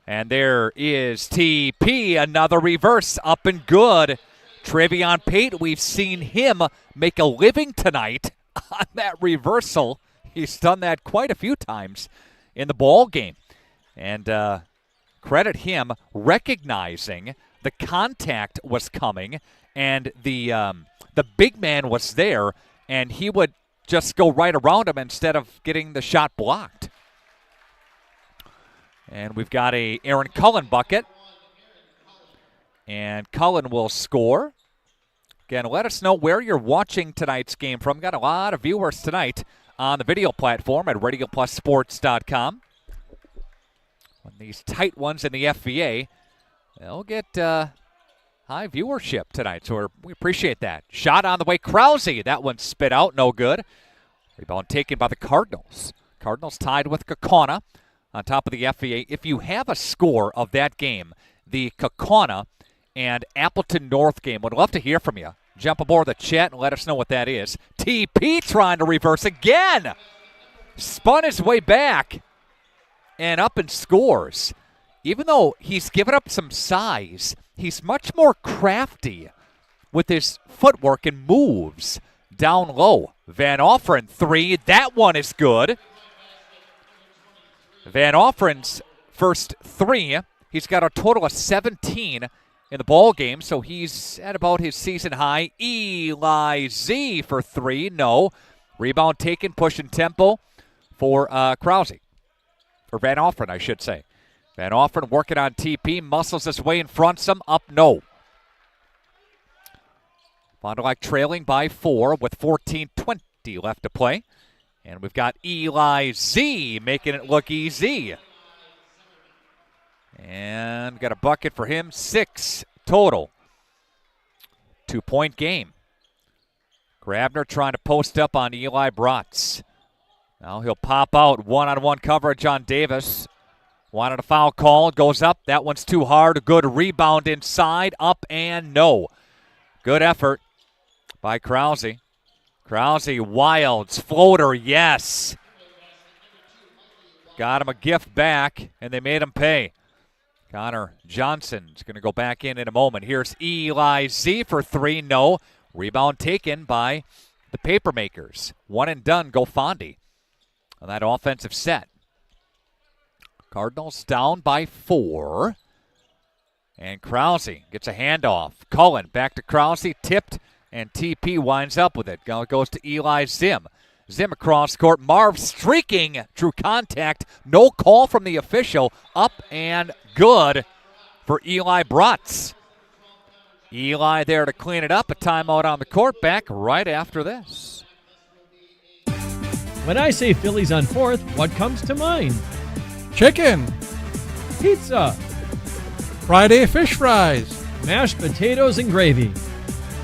And there is TP, another reverse, up and good. Travion Pate, we've seen him make a living tonight on that reversal. He's done that quite a few times in the ball game. And credit him recognizing the contact was coming, and the big man was there, and he would just go right around him instead of getting the shot blocked. And we've got a Aaron Cullen bucket, and Cullen will score. Again, let us know where you're watching tonight's game from. Got a lot of viewers tonight on the video platform at RadioPlusSports.com. On these tight ones in the FVA, they'll get high viewership tonight, so we appreciate that. Shot on the way, Krause. That one spit out, no good. Rebound taken by the Cardinals. Cardinals tied with Kaukauna on top of the FVA. If you have a score of that game, the Kaukauna and Appleton North game, would love to hear from you. Jump aboard the chat and let us know what that is. TP trying to reverse again. Spun his way back and up and scores. Even though he's given up some size, he's much more crafty with his footwork and moves down low. Van Offeren 3. That one is good. Van Offeren's first 3. He's got a total of 17 in the ball game, so he's at about his season high. Eli Z for 3. No. Rebound taken, pushing tempo for Krause. Or Van Offeren, I should say. Van Offeren working on TP, muscles his way in front, some up, no. Fond du Lac trailing by 4 with 14:20 left to play. And we've got Eli Z making it look easy. And got a bucket for him, 6 total. 2-point game. Grabner trying to post up on Eli Bratz. Now he'll pop out, one-on-one coverage on Davis. Wanted a foul call, goes up. That one's too hard. A good rebound inside, up and no. Good effort by Krause. Krause, Wilds, floater, yes. Got him a gift back, and they made him pay. Connor Johnson's going to go back in a moment. Here's Eli Z for 3, no. Rebound taken by the Papermakers. One and done, go Fondy on that offensive set. Cardinals down by 4. And Krause gets a handoff. Cullen back to Krause, tipped, and TP winds up with it. Goes to Eli Zim. Zim across court. Marv streaking, drew contact. No call from the official. Up and good for Eli Bratz. Eli there to clean it up. A timeout on the court. Back right after this. When I say Phillies on 4th, what comes to mind? Chicken, Pizza, Friday fish fries, mashed potatoes and gravy.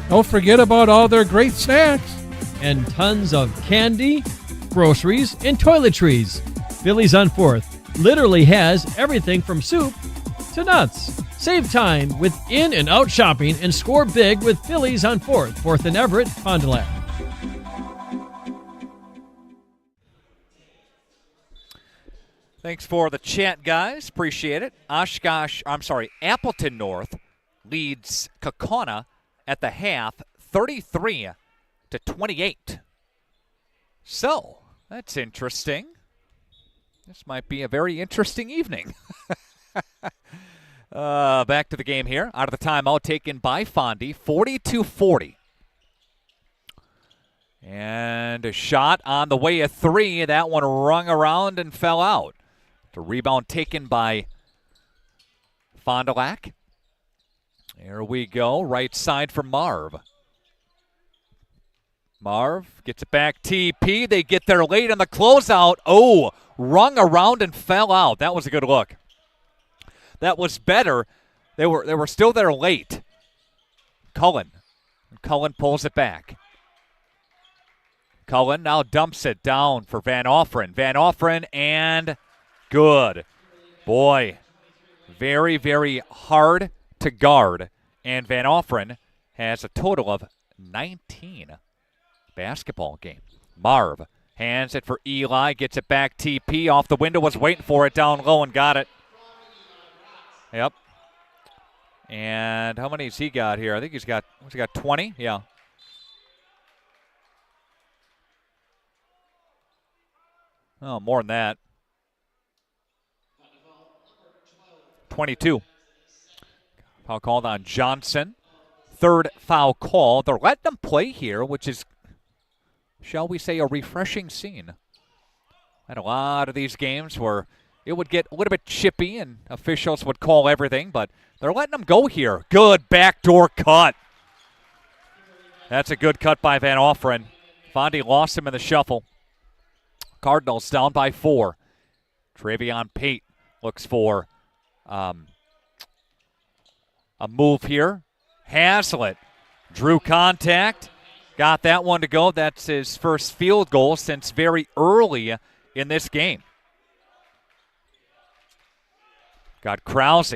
Don't forget about all their great snacks. And tons of candy, groceries, and toiletries. Phillies on 4th literally has everything from soup to nuts. Save time with in and out shopping and score big with Phillies on 4th. 4th and Everett, Fond du Lac. Thanks for the chat, guys. Appreciate it. Appleton North leads Kaukauna at the half, 33-28. So, that's interesting. This might be a very interesting evening. Back to the game here. Out of the timeout taken by Fondy, 42-40. And a shot on the way of 3. That one rung around and fell out. The rebound taken by Fond du Lac. Here we go. Right side for Marv. Marv gets it back. TP. They get there late on the closeout. Oh, rung around and fell out. That was a good look. That was better. They were still there late. Cullen pulls it back. Cullen now dumps it down for Van Offeren. Van Offeren and good. Boy, very, very hard to guard. And Van Offeren has a total of 19 basketball game. Marv hands it for Eli, gets it back. TP off the window, was waiting for it down low and got it. Yep. And how many has he got here? I think he's got 20? Yeah. Oh, more than that. 22. Foul called on Johnson. Third foul call. They're letting them play here, which is, shall we say, a refreshing scene. Had a lot of these games where it would get a little bit chippy and officials would call everything, but they're letting them go here. Good backdoor cut. That's a good cut by Van Offeren. Fondy lost him in the shuffle. Cardinals down by 4. Travion Pate looks for a move here. Hazlitt drew contact. Got that one to go. That's his first field goal since very early in this game. Got Krause.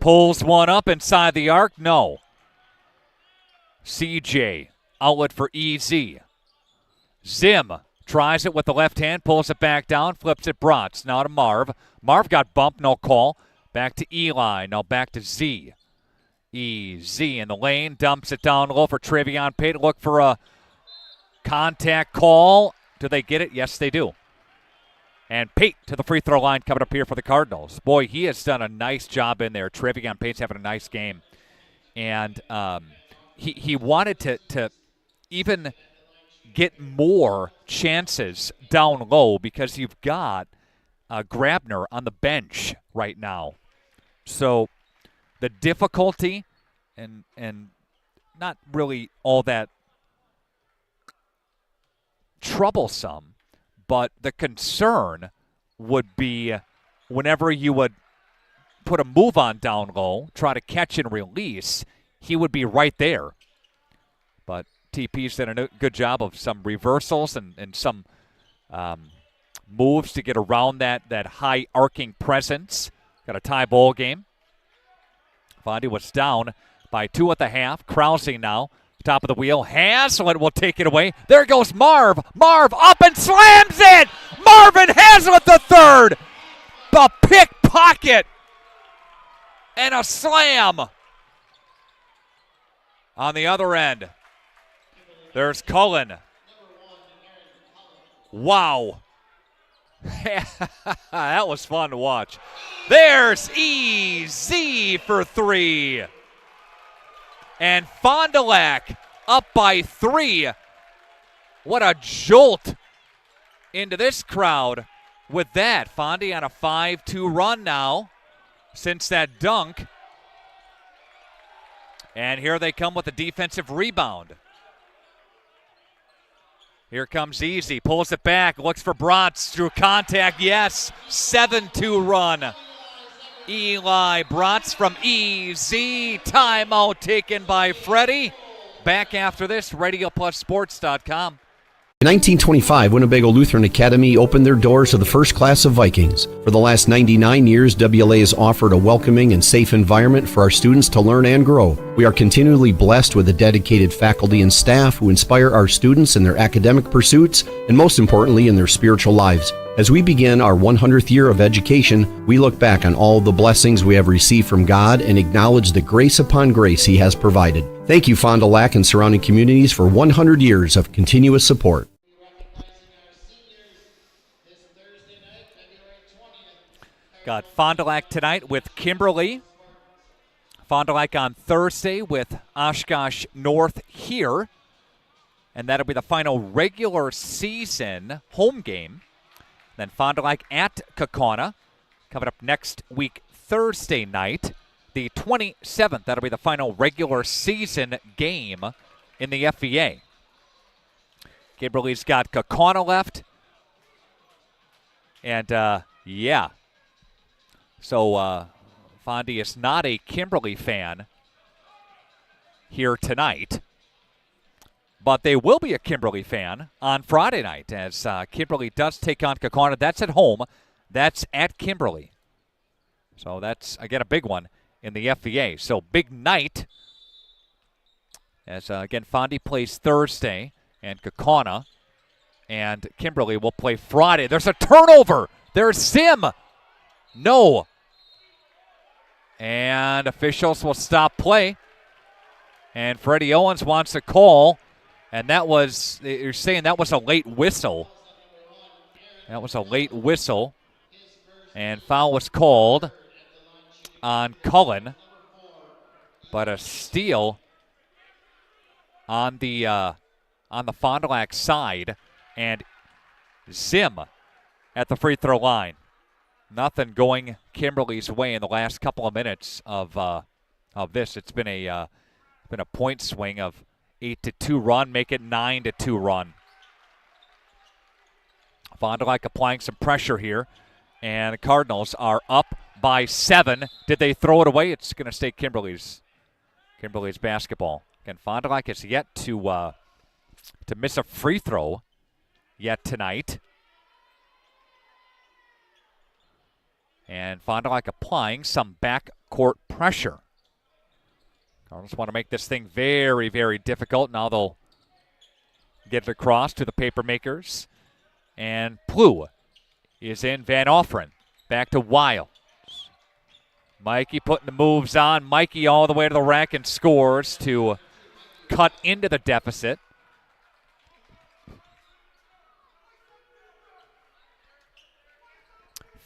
Pulls one up inside the arc. No. CJ. Outlet for EZ. Zim tries it with the left hand. Pulls it back down. Flips it Bratz. Now to Marv. Marv got bumped. No call. Back to Eli. Now back to Z. EZ in the lane. Dumps it down low for Travion Pate. Look for a contact call. Do they get it? Yes, they do. And Pate to the free throw line coming up here for the Cardinals. Boy, he has done a nice job in there. Travion Pate's having a nice game. And he wanted to even get more chances down low because you've got Grabner on the bench right now. So the difficulty and not really all that troublesome, but the concern would be whenever you would put a move on down low, try to catch and release, he would be right there. But TP's done a good job of some reversals and some moves to get around that high arcing presence. Got a tie ball game. Fondy was down by 2 at the half. Krause now, top of the wheel. Hazlitt will take it away. There goes Marv. Marv up and slams it. Marvin Hazlitt the third. A pickpocket and a slam. On the other end, there's Cullen. Wow. That was fun to watch. There's EZ for 3. And Fond du Lac up by 3. What a jolt into this crowd with that. Fondy on a 5-2 run now since that dunk. And here they come with a defensive rebound. Here comes Easy, pulls it back, looks for Bratz through contact. Yes, 7-2 run. Eli Bratz from EZ. Timeout taken by Freddie. Back after this, RadioPlusSports.com. In 1925, Winnebago Lutheran Academy opened their doors to the first class of Vikings. For the last 99 years, WLA has offered a welcoming and safe environment for our students to learn and grow. We are continually blessed with a dedicated faculty and staff who inspire our students in their academic pursuits and, most importantly, in their spiritual lives. As we begin our 100th year of education, we look back on all the blessings we have received from God and acknowledge the grace upon grace He has provided. Thank you, Fond du Lac and surrounding communities, for 100 years of continuous support. Got Fond du Lac tonight with Kimberly. Fond du Lac on Thursday with Oshkosh North here. And that'll be the final regular season home game. Then Fond du Lac at Kaukauna coming up next week Thursday night. the 27th. That'll be the final regular season game in the FVA. Kimberly's got Kaukauna left. And, yeah. So, Fondy is not a Kimberly fan here tonight. But they will be a Kimberly fan on Friday night as Kimberly does take on Kaukauna. That's at home. That's at Kimberly. So that's, again, a big one in the FVA. So big night as, again, Fondy plays Thursday and Kaukauna and Kimberly will play Friday. There's a turnover. There's Sim. No. And officials will stop play. And Freddie Owens wants a call. And that was, you're saying that was a late whistle. That was a late whistle. And foul was called on Cullen. But a steal on the Fond du Lac side. And Zim at the free throw line. Nothing going Kimberly's way in the last couple of minutes of this. It's been a point swing of 8-2 run, make it 9-2 run. Fond du Lac applying some pressure here, and the Cardinals are up by 7. Did they throw it away? It's going to stay Kimberly's basketball. Again, Fond du Lac has yet to miss a free throw yet tonight. And Fond du Lac applying some backcourt pressure. Cardinals want to make this thing very, very difficult. Now they'll get it across to the paper makers. And Plu is in. Van Offren back to Wild. Mikey putting the moves on. Mikey all the way to the rack and scores to cut into the deficit.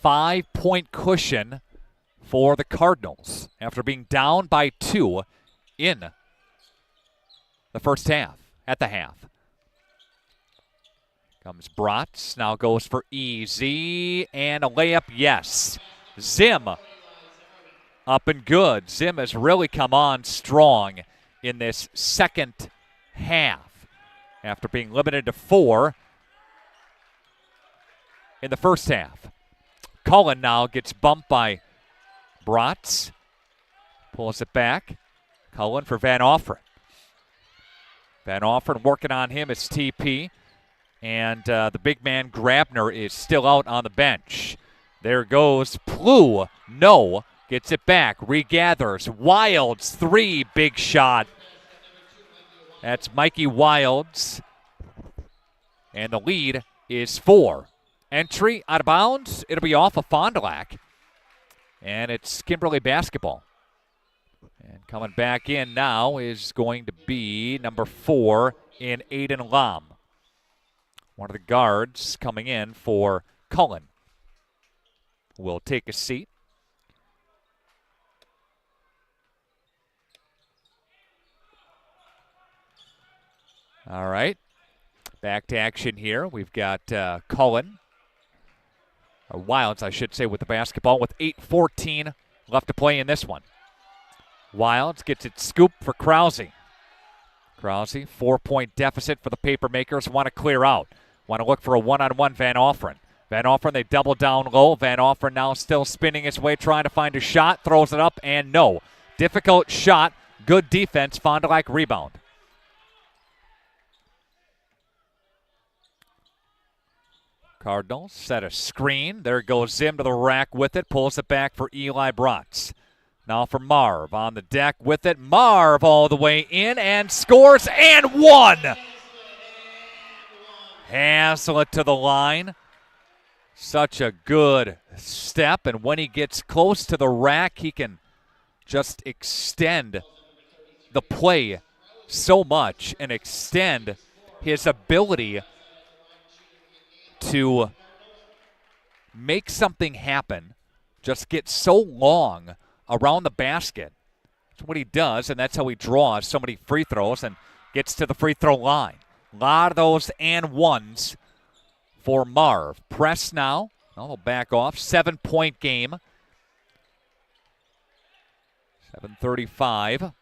Five-point cushion for the Cardinals after being down by 2 in the first half, at the half. Comes Bratz, now goes for easy, and a layup, yes. Zim up and good. Zim has really come on strong in this second half after being limited to 4 in the first half. Cullen now gets bumped by Bratz. Pulls it back. Cullen for Van Offren. Van Offren working on him as TP. And the big man Grabner is still out on the bench. There goes Plu. No. Gets it back. Regathers. Wilds. 3. Big shot. That's Mikey Wilds. And the lead is 4. Entry out of bounds. It'll be off of Fond du Lac. And it's Kimberly basketball. And coming back in now is going to be number 4 in Aiden Lam. One of the guards coming in for Cullen. Will take a seat. All right. Back to action here. We've got Cullen. Or Wilds, I should say, with the basketball with 8:14 left to play in this one. Wilds gets it scooped for Krause. Krause, 4-point deficit for the paper makers. Want to clear out. Want to look for a one-on-one Van Offren. Van Offren, they double down low. Van Offren now still spinning his way, trying to find a shot. Throws it up, and no. Difficult shot. Good defense. Fond du Lac rebound. Cardinals set a screen. There goes Zim to the rack with it. Pulls it back for Eli Bratz. Now for Marv on the deck with it. Marv all the way in and scores and 1. Haslett to the line. Such a good step. And when he gets close to the rack, he can just extend the play so much and extend his ability to make something happen, just get so long around the basket. That's what he does, and that's how he draws so many free throws and gets to the free throw line. A lot of those and ones for Marv. Press now. They'll back off. 7-point game. 7:35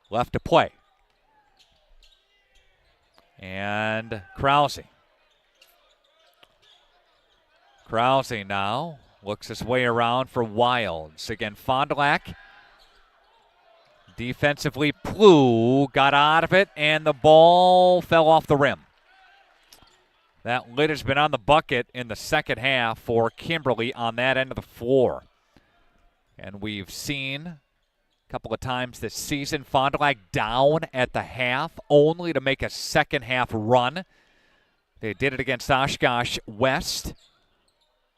left to play. And Krause. Krause now looks his way around for Wilds. Again, Fond du Lac defensively, Plough got out of it, and the ball fell off the rim. That lid has been on the bucket in the second half for Kimberly on that end of the floor. And we've seen a couple of times this season Fond du Lac down at the half, only to make a second half run. They did it against Oshkosh West.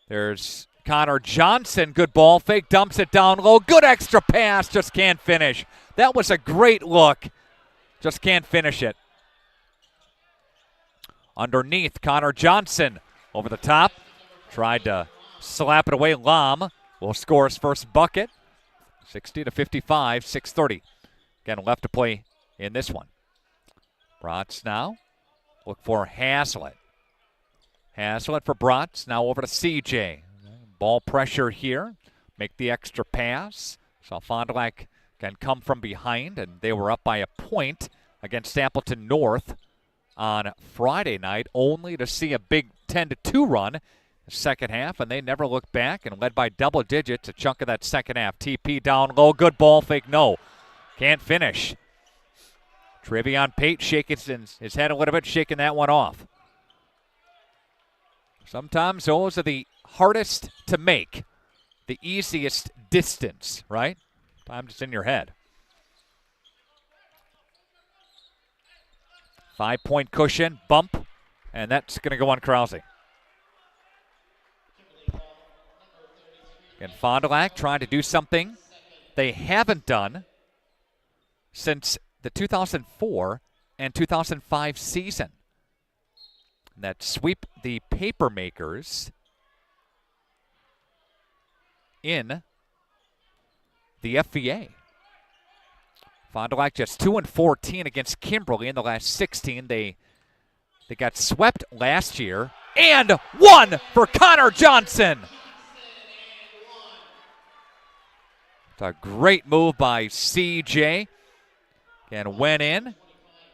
There's Connor Johnson, good ball fake, dumps it down low, good extra pass, just can't finish. That was a great look, just can't finish it. Underneath, Connor Johnson over the top, tried to slap it away. Lam will score his first bucket, 60-55, 6:30. Again, left to play in this one. Bratz now, look for Haslett. Haslett for Bratz, now over to CJ. Ball pressure here, make the extra pass. So Fond du Lac can come from behind, and they were up by a point against Appleton North on Friday night, only to see a big 10-2 run the second half, and they never looked back and led by double digits a chunk of that second half. TP down low, good ball fake, no. Can't finish. Trevion Pate shaking his head a little bit, shaking that one off. Sometimes those are the hardest to make, the easiest distance, right? Sometimes it's in your head. 5-point cushion, bump, and that's going to go on Krause. And Fond du Lac trying to do something they haven't done since the 2004 and 2005 season. And that sweep the Papermakers in the FVA. Fond du Lac just 2-14 against Kimberly in the last 16. They got swept last year, and one for Connor Johnson. It's a great move by CJ, and went in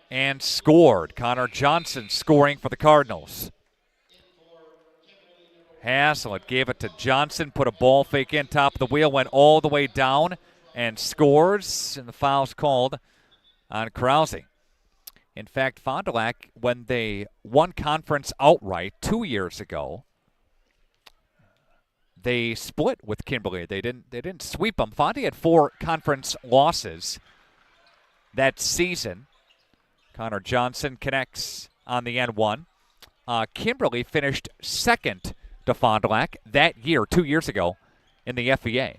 and scored. Connor Johnson scoring for the Cardinals. Haslett gave it to Johnson, put a ball fake in, top of the wheel, went all the way down, and scores, and the foul's called on Krause. In fact, Fond du Lac, when they won conference outright 2 years ago, they split with Kimberly. They didn't sweep them. Fondy had 4 conference losses that season. Connor Johnson connects on the N1. Kimberly finished second to Fond du Lac that year, 2 years ago, in the FVA.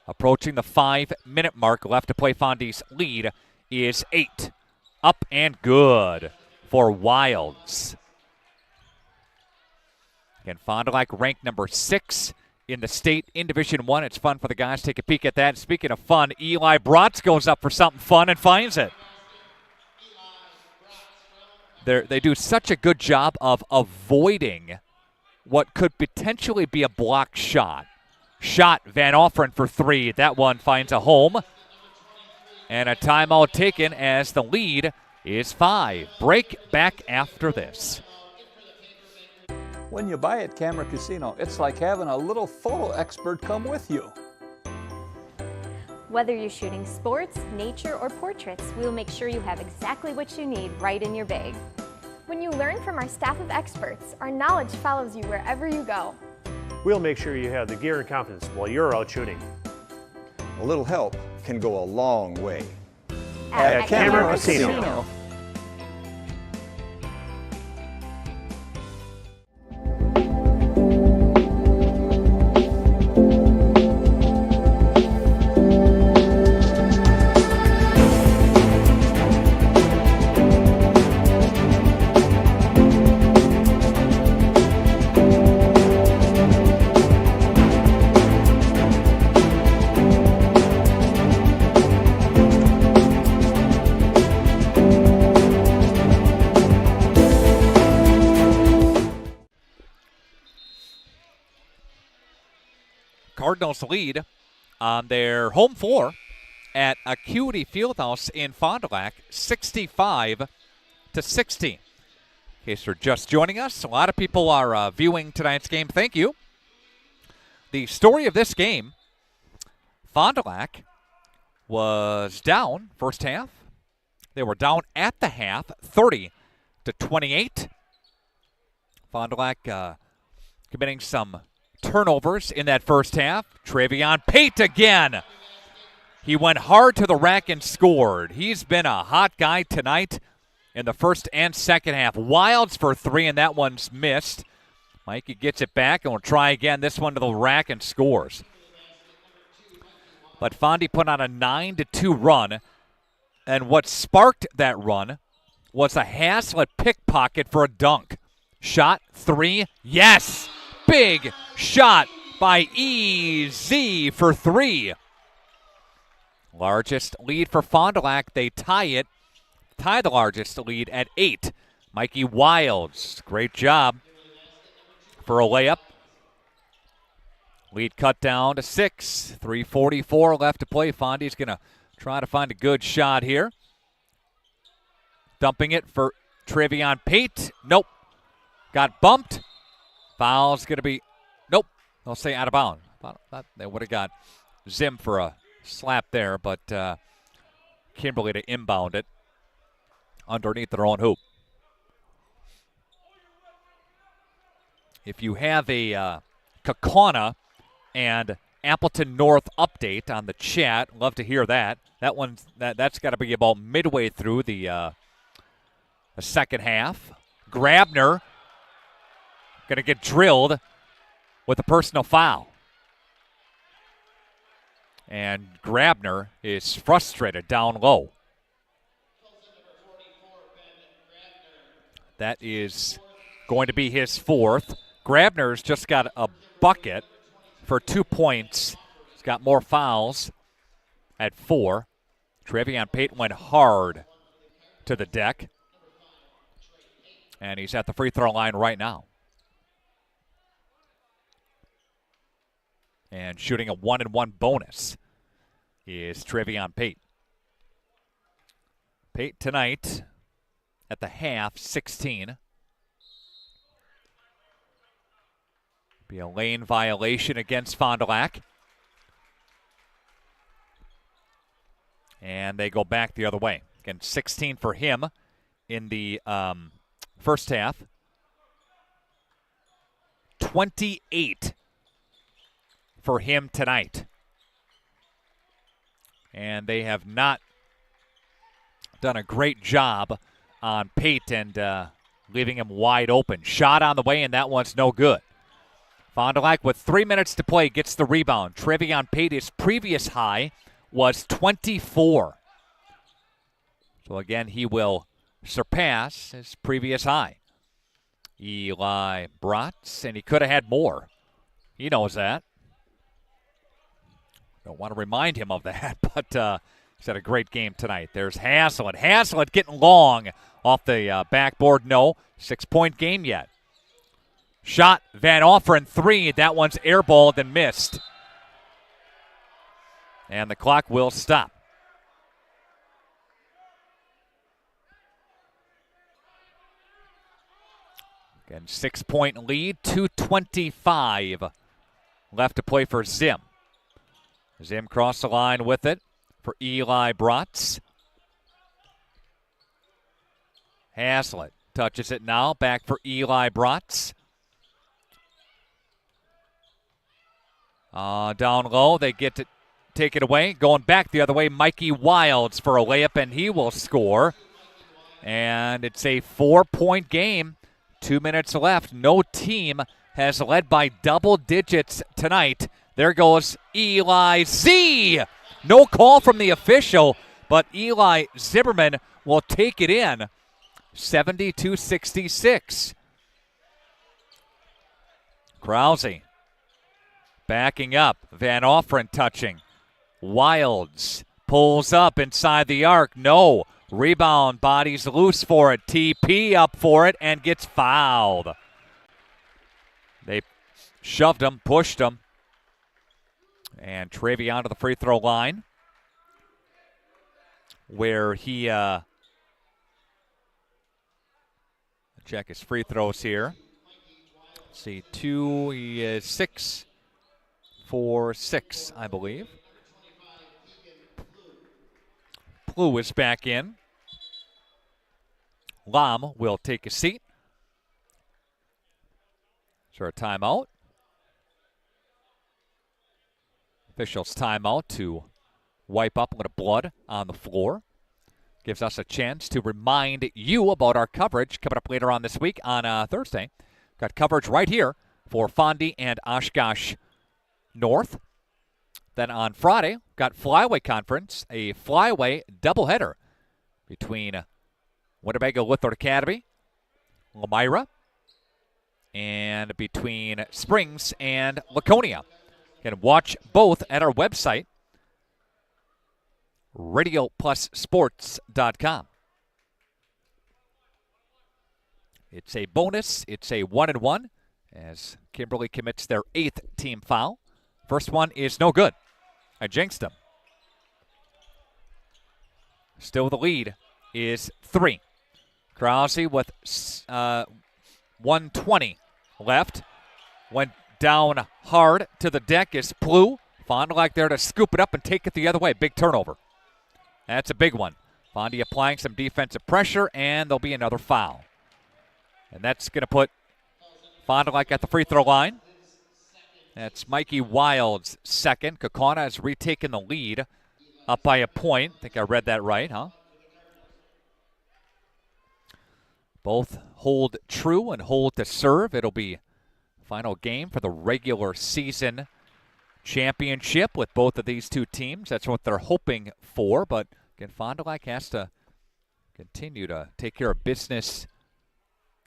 Approaching the 5-minute mark, left to play. Fondy's lead is 8. Up and good for Wilds. Again, Fond du Lac ranked number 6 in the state in Division I. It's fun for the guys. Take a peek at that. Speaking of fun, Eli Bratz goes up for something fun and finds it. They do such a good job of avoiding what could potentially be a block shot. Shot, Van Offeren for 3. That one finds a home. And a timeout taken as the lead is 5. Break back after this. When you buy at Camera Casino, it's like having a little photo expert come with you. Whether you're shooting sports, nature, or portraits, we'll make sure you have exactly what you need right in your bag. When you learn from our staff of experts, our knowledge follows you wherever you go. We'll make sure you have the gear and confidence while you're out shooting. A little help can go a long way. At Camera Casino. Cardinals lead on their home floor at Acuity Fieldhouse in Fond du Lac, 65-16. In case you're just joining us, a lot of people are viewing tonight's game. Thank you. The story of this game, Fond du Lac was down first half. They were down at the half, 30-28. Fond du Lac committing some turnovers in that first half. Travion Pate again. He went hard to the rack and scored. He's been a hot guy tonight in the first and second half. Wilds for 3, and that one's missed. Mikey gets it back and will try again. This one to the rack and scores. But Fondy put on a 9-2 run, and what sparked that run was a Haslett pickpocket for a dunk. Shot 3, yes! Big shot by EZ for 3. Largest lead for Fond du Lac. They tie the largest lead at 8. Mikey Wilds, great job for a layup. Lead cut down to 6. 3:44 left to play. Fondy's going to try to find a good shot here. Dumping it for Travion Pate. Nope. Got bumped. Foul's going to be, nope. They'll say out of bounds. Thought they would have got Zim for a slap there, but Kimberly to inbound it underneath their own hoop. If you have a Kaukauna and Appleton North update on the chat, love to hear that. That's got to be about midway through the second half. Grabner going to get drilled with a personal foul. And Grabner is frustrated down low. That is going to be his 4th. Grabner's just got a bucket for 2 points. He's got more fouls at 4. Travion Pate went hard to the deck. And he's at the free throw line right now. And shooting a 1-and-1 bonus is Travion Pate. Pate tonight at the half, 16. Be a lane violation against Fond du Lac. And they go back the other way. Again, 16 for him in the first half. 28 for him tonight. And they have not done a great job on Pate and leaving him wide open. Shot on the way, and that one's no good. Fond du Lac with 3 minutes to play gets the rebound. Travion Pate, his previous high was 24. So again, he will surpass his previous high. Eli Bratz, and he could have had more. He knows that. Don't want to remind him of that, but he's had a great game tonight. There's Haslett. Haslett getting long off the backboard. No, 6-point game yet. Shot, Van Offeren 3. That one's airballed and missed. And the clock will stop. Again, 6-point lead, 2:25 left to play for Zim. Zim crossed the line with it for Eli Bratz. Haslett touches it now, back for Eli Bratz. Down low, they get to take it away. Going back the other way, Mikey Wilds for a layup, and he will score. And it's a 4-point game. 2 minutes left. No team has led by double digits tonight. There goes Eli Z. No call from the official, but Eli Zimmerman will take it in. 72-66. Krause backing up. Van Offeren touching. Wilds pulls up inside the arc. No. Rebound, bodies loose for it. TP up for it and gets fouled. They shoved him, pushed him. And Travion to the free throw line, where he check his free throws here. Let's see, 2, he is 6 for 6, I believe. Plu is back in. Lam will take a seat. Is there a timeout? Officials timeout to wipe up a little blood on the floor. Gives us a chance to remind you about our coverage coming up later on this week on Thursday. Got coverage right here for Fondy and Oshkosh North. Then on Friday, got Flyway Conference, a Flyway doubleheader between Winnebago Lutheran Academy, Lamira, and between Springs and Laconia. You can watch both at our website, RadioPlusSports.com. It's a bonus. It's a 1-and-1 as Kimberly commits their 8th team foul. First one is no good. I jinxed them. Still the lead is 3. Krause with 1:20 left. Went down hard to the deck is Plu. Fond du Lac there to scoop it up and take it the other way. Big turnover. That's a big one. Fondy applying some defensive pressure, and there'll be another foul. And that's going to put Fond du Lac at the free throw line. That's Mikey Wild's second. Kaukauna has retaken the lead up by a point. I think I read that right, huh? Both hold true and hold to serve. It'll be final game for the regular season championship with both of these two teams. That's what they're hoping for. But again, Fond du Lac has to continue to take care of business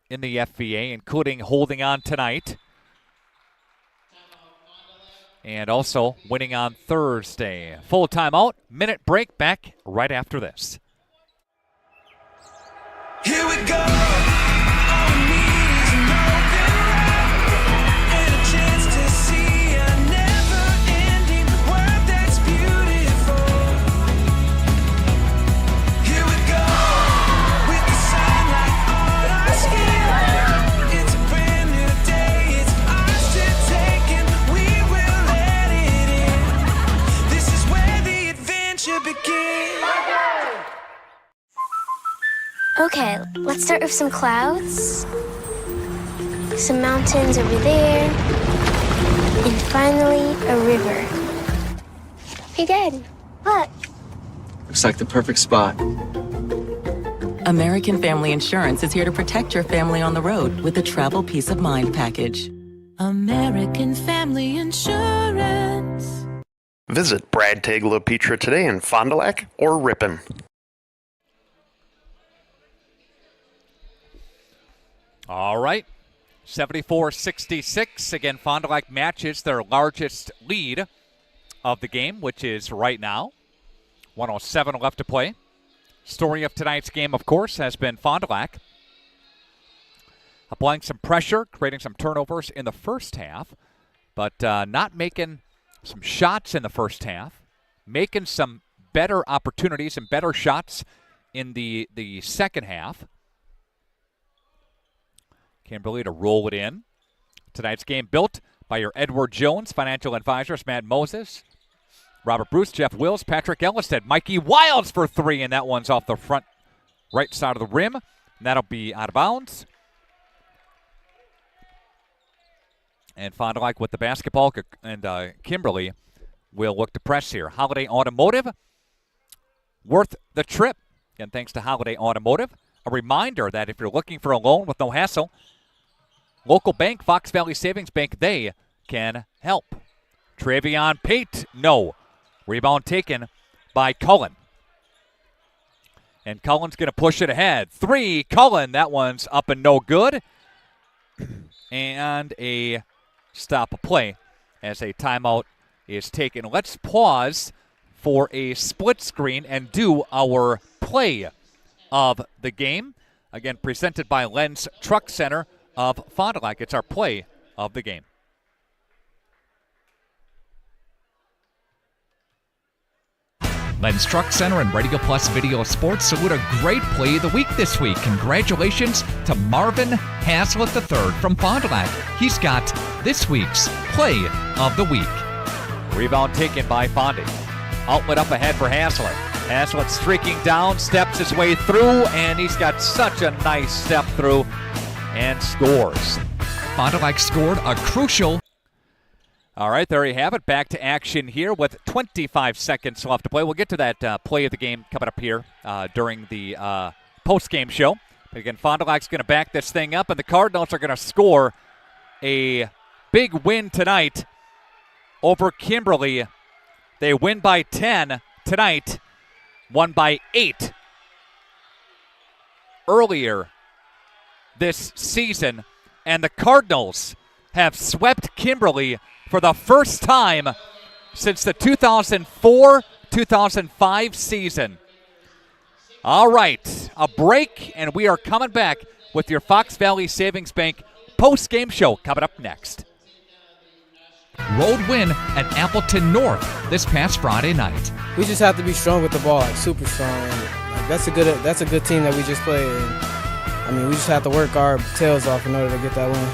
in the FVA, including holding on tonight. And also winning on Thursday. Full timeout, minute break, back right after this. Here we go. All we need is an open road and a chance to see a never-ending world that's beautiful. Here we go, with the sunlight on our skin. It's a brand new day, it's ours to take, and we will let it in. This is where the adventure begins. Okay, let's start with some clouds, some mountains over there, and finally a river. Hey, Dad, look. Looks like the perfect spot. American Family Insurance is here to protect your family on the road with the Travel Peace of Mind package. American Family Insurance. Visit Brad Tagle Petra today in Fond du Lac or Ripon. All right, 74-66. Again, Fond du Lac matches their largest lead of the game, which is right now. 1:07 left to play. Story of tonight's game, of course, has been Fond du Lac applying some pressure, creating some turnovers in the first half, but not making some shots in the first half, making some better opportunities and better shots in the second half. Kimberly to roll it in. Tonight's game built by your Edward Jones financial advisors, Matt Moses, Robert Bruce, Jeff Wills, Patrick Ellisted, Mikey Wilds for 3, and that one's off the front right side of the rim. And that'll be out of bounds. And Fond du Lac with the basketball, and Kimberly will look to press here. Holiday Automotive, worth the trip. Again, thanks to Holiday Automotive. A reminder that if you're looking for a loan with no hassle, local bank, Fox Valley Savings Bank, they can help. Travion Pate, no. Rebound taken by Cullen. And Cullen's going to push it ahead. 3, Cullen, that one's up and no good. And a stop of play as a timeout is taken. Let's pause for a split screen and do our play of the game. Again, presented by Lenz Truck Center of Fond du Lac. It's our play of the game. Len's Truck Center and Radio Plus Video Sports salute a great play of the week this week. Congratulations to Marvin Haslett III from Fond du Lac. He's got this week's play of the week. Rebound taken by Fondy. Outlet up ahead for Haslett. Haslett streaking down, steps his way through, and he's got such a nice step through and scores. Fond du Lac scored a crucial. All right, there you have it. Back to action here with 25 seconds left to play. We'll get to that play of the game coming up here during the post-game show. But again, Fond du Lac's going to back this thing up, and the Cardinals are going to score a big win tonight over Kimberly. They win by 10 tonight, won by 8 earlier this season. And the Cardinals have swept Kimberly for the first time since the 2004-2005 season. All right, a break, and we are coming back with your Fox Valley Savings Bank post-game show coming up next. Road win at Appleton North this past Friday night. We just have to be strong with the ball, like super strong. And that's a good team that we just played. And, we just have to work our tails off in order to get that win.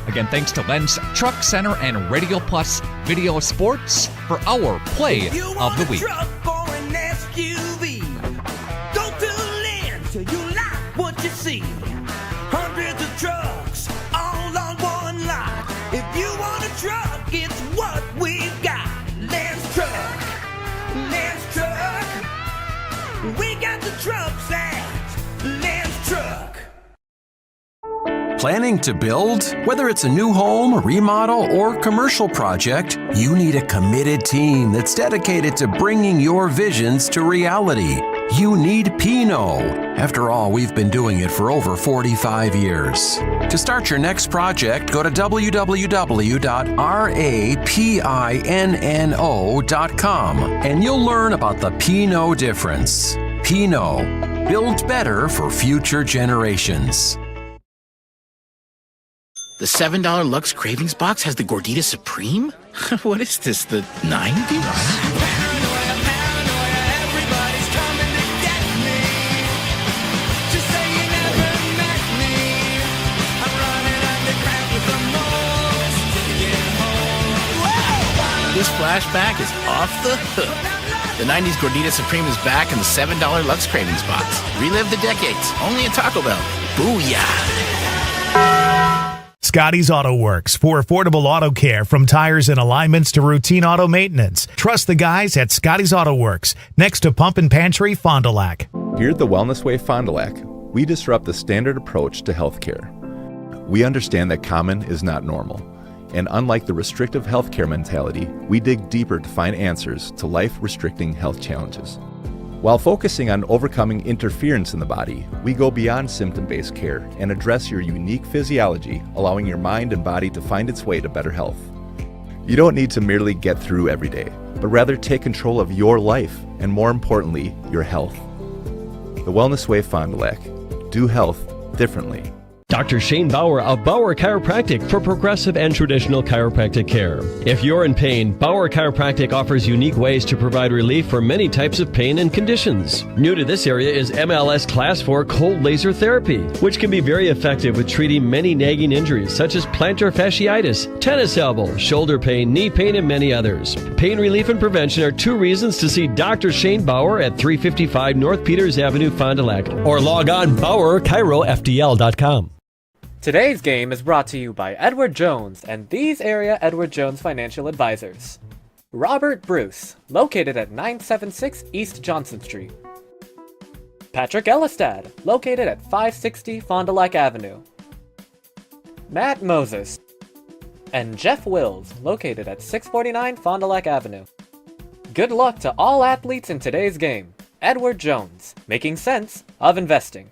Again, thanks to Len's Truck Center and Radio Plus Video Sports for our play of the week. Go to Len's till you like what you see. Hundreds of trucks all on one lot. If you want a truck, it's what we've got. Len's Truck. We got the trucks at Len's Truck. Planning to build? Whether it's a new home, remodel, or commercial project, you need a committed team that's dedicated to bringing your visions to reality. You need Pinot. After all, we've been doing it for over 45 years. To start your next project, go to www.rapinno.com and you'll learn about the Pinot difference. Pinot, build better for future generations. The $7 Lux Cravings Box has the Gordita Supreme? What is this, the 90s? This flashback is off the hook. The 90s Gordita Supreme is back in the $7 Lux Cravings Box. Relive the decades, only at Taco Bell. Booyah! Scotty's Auto Works for affordable auto care, from tires and alignments to routine auto maintenance. Trust the guys at Scotty's Auto Works, next to Pump and Pantry, Fond du Lac. Here at the Wellness Way Fond du Lac, we disrupt the standard approach to healthcare. We understand that common is not normal. And unlike the restrictive healthcare mentality, we dig deeper to find answers to life-restricting health challenges. While focusing on overcoming interference in the body, we go beyond symptom-based care and address your unique physiology, allowing your mind and body to find its way to better health. You don't need to merely get through every day, but rather take control of your life and, more importantly, your health. The Wellness Way Fond du Lac. Do health differently. Dr. Shane Bauer of Bauer Chiropractic for progressive and traditional chiropractic care. If you're in pain, Bauer Chiropractic offers unique ways to provide relief for many types of pain and conditions. New to this area is MLS Class 4 cold laser therapy, which can be very effective with treating many nagging injuries such as plantar fasciitis, tennis elbow, shoulder pain, knee pain, and many others. Pain relief and prevention are 2 reasons to see Dr. Shane Bauer at 355 North Peters Avenue, Fond du Lac, or log on BauerChiroFDL.com. Today's game is brought to you by Edward Jones and these area Edward Jones financial advisors. Robert Bruce, located at 976 East Johnson Street. Patrick Elistad, located at 560 Fond du Lac Avenue. Matt Moses. And Jeff Wills, located at 649 Fond du Lac Avenue. Good luck to all athletes in today's game. Edward Jones, making sense of investing.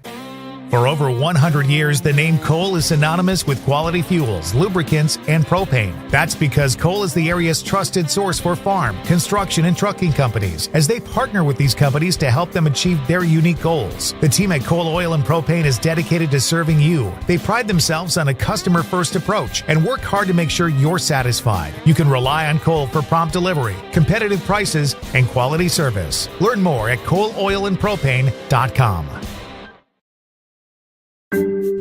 For over 100 years, the name Cole is synonymous with quality fuels, lubricants, and propane. That's because Cole is the area's trusted source for farm, construction, and trucking companies, as they partner with these companies to help them achieve their unique goals. The team at Cole Oil and Propane is dedicated to serving you. They pride themselves on a customer-first approach and work hard to make sure you're satisfied. You can rely on Cole for prompt delivery, competitive prices, and quality service. Learn more at ColeOilAndPropane.com.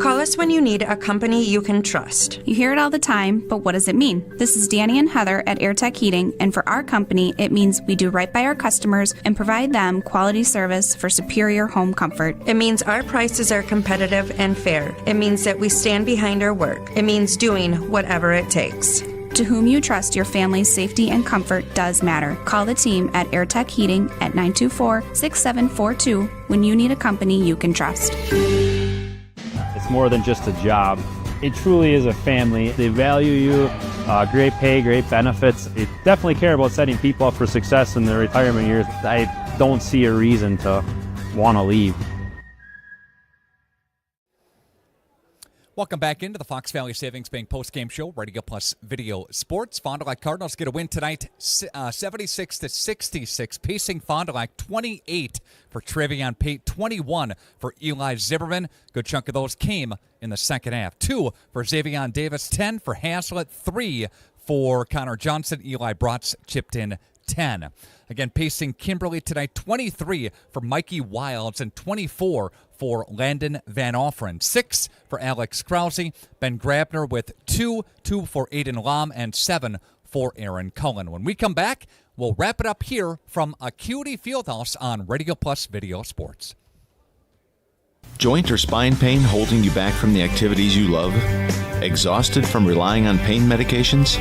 Call us when you need a company you can trust. You hear it all the time, but what does it mean? This is Danny and Heather at AirTech Heating, and for our company, it means we do right by our customers and provide them quality service for superior home comfort. It means our prices are competitive and fair. It means that we stand behind our work. It means doing whatever it takes. To whom you trust, your family's safety and comfort does matter. Call the team at AirTech Heating at 924-6742 when you need a company you can trust. It's more than just a job. It truly is a family. They value you, great pay, great benefits. They definitely care about setting people up for success in their retirement years. I don't see a reason to want to leave. Welcome back into the Fox Valley Savings Bank postgame show, Radio Plus Video Sports. Fond du Lac Cardinals get a win tonight, 76-66, pacing Fond du Lac. 28 for Trevion Pate, 21 for Eli Zimmerman. Good chunk of those came in the second half. 2 for Xavion Davis, 10 for Haslett, 3 for Connor Johnson. Eli Brotz chipped in 10. Again, pacing Kimberly tonight, 23 for Mikey Wilds and 24 for Landon Van Offeren. 6 for Alex Krause. Ben Grabner with 2 for Aiden Lam, and 7 for Aaron Cullen. When we come back, we'll wrap it up here from Acuity Fieldhouse on Radio Plus Video Sports. Joint or spine pain holding you back from the activities you love? Exhausted from relying on pain medications?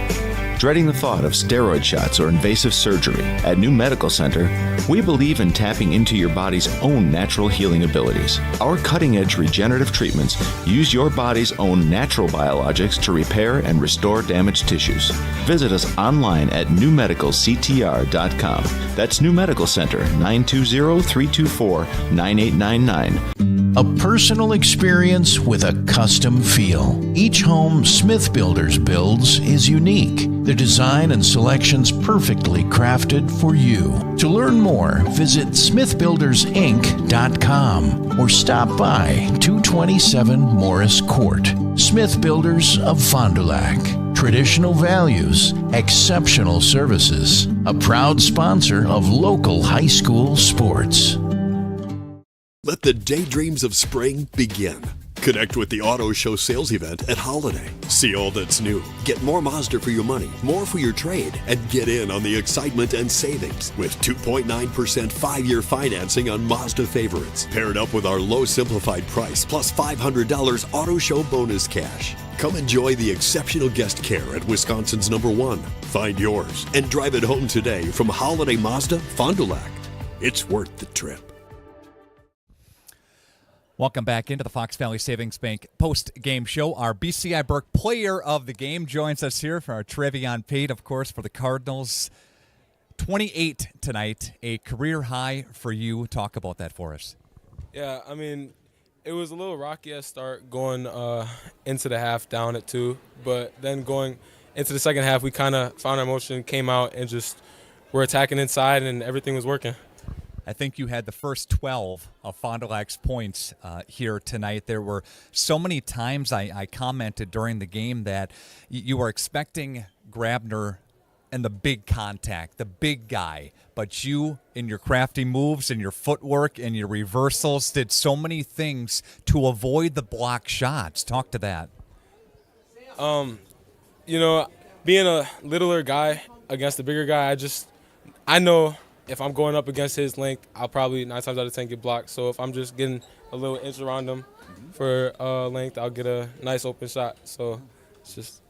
Dreading the thought of steroid shots or invasive surgery? At New Medical Center, we believe in tapping into your body's own natural healing abilities. Our cutting-edge regenerative treatments use your body's own natural biologics to repair and restore damaged tissues. Visit us online at newmedicalctr.com. That's New Medical Center, 920-324-9899. A personal experience with a custom feel. Each home Smith Builders builds is unique. Their design and selections perfectly crafted for you. To learn more, visit smithbuildersinc.com or stop by 227 Morris Court. Smith Builders of Fond du Lac. Traditional values, exceptional services. A proud sponsor of local high school sports. Let the daydreams of spring begin. Connect with the Auto Show sales event at Holiday. See all that's new. Get more Mazda for your money, more for your trade, and get in on the excitement and savings with 2.9% 5-year financing on Mazda favorites. Paired up with our low simplified price plus $500 Auto Show bonus cash. Come enjoy the exceptional guest care at Wisconsin's #1. Find yours and drive it home today from Holiday Mazda, Fond du Lac. It's worth the trip. Welcome back into the Fox Valley Savings Bank post-game show. Our BCI Burke player of the game joins us here for our Trevion Pate, of course, for the Cardinals. 28 tonight, a career high for you. Talk about that for us. Yeah, I mean, it was a little rocky at start going into the half down at 2, but then going into the second half, we kind of found our motion, came out, and just were attacking inside, and everything was working. I think you had the first 12 of Fond du Lac's points here tonight. There were so many times I commented during the game that you were expecting Grabner and the big contact, the big guy. But you, in your crafty moves and your footwork and your reversals, did so many things to avoid the block shots. Talk to that. You know, being a littler guy against a bigger guy, I know if I'm going up against his length, I'll probably 9 times out of 10 get blocked. So if I'm just getting a little inch around him for length, I'll get a nice open shot. So it's just,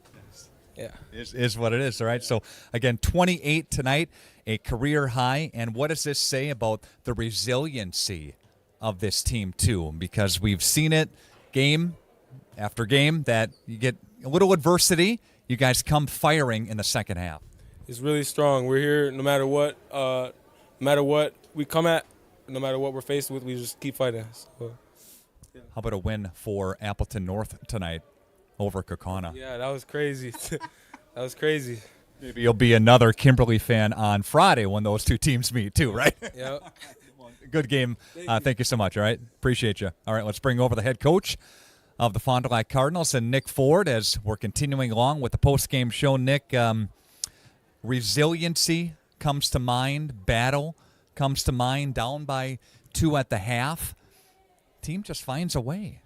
yeah. Is what it is, all right? So, again, 28 tonight, a career high. And what does this say about the resiliency of this team, too? Because we've seen it game after game that you get a little adversity, you guys come firing in the second half. It's really strong. We're here no matter what. No matter what we come at, no matter what we're faced with, we just keep fighting. So, How about a win for Appleton North tonight over Kaukauna? Yeah, that was crazy. That was crazy. Maybe you'll be another Kimberly fan on Friday when those two teams meet too, right? Yep. Good game. Thank you so much, all right? Appreciate you. All right, let's bring over the head coach of the Fond du Lac Cardinals and Nick Ford as we're continuing along with the post-game show. Nick, resiliency comes to mind. Battle comes to mind. Down by 2 at the half. Team just finds a way.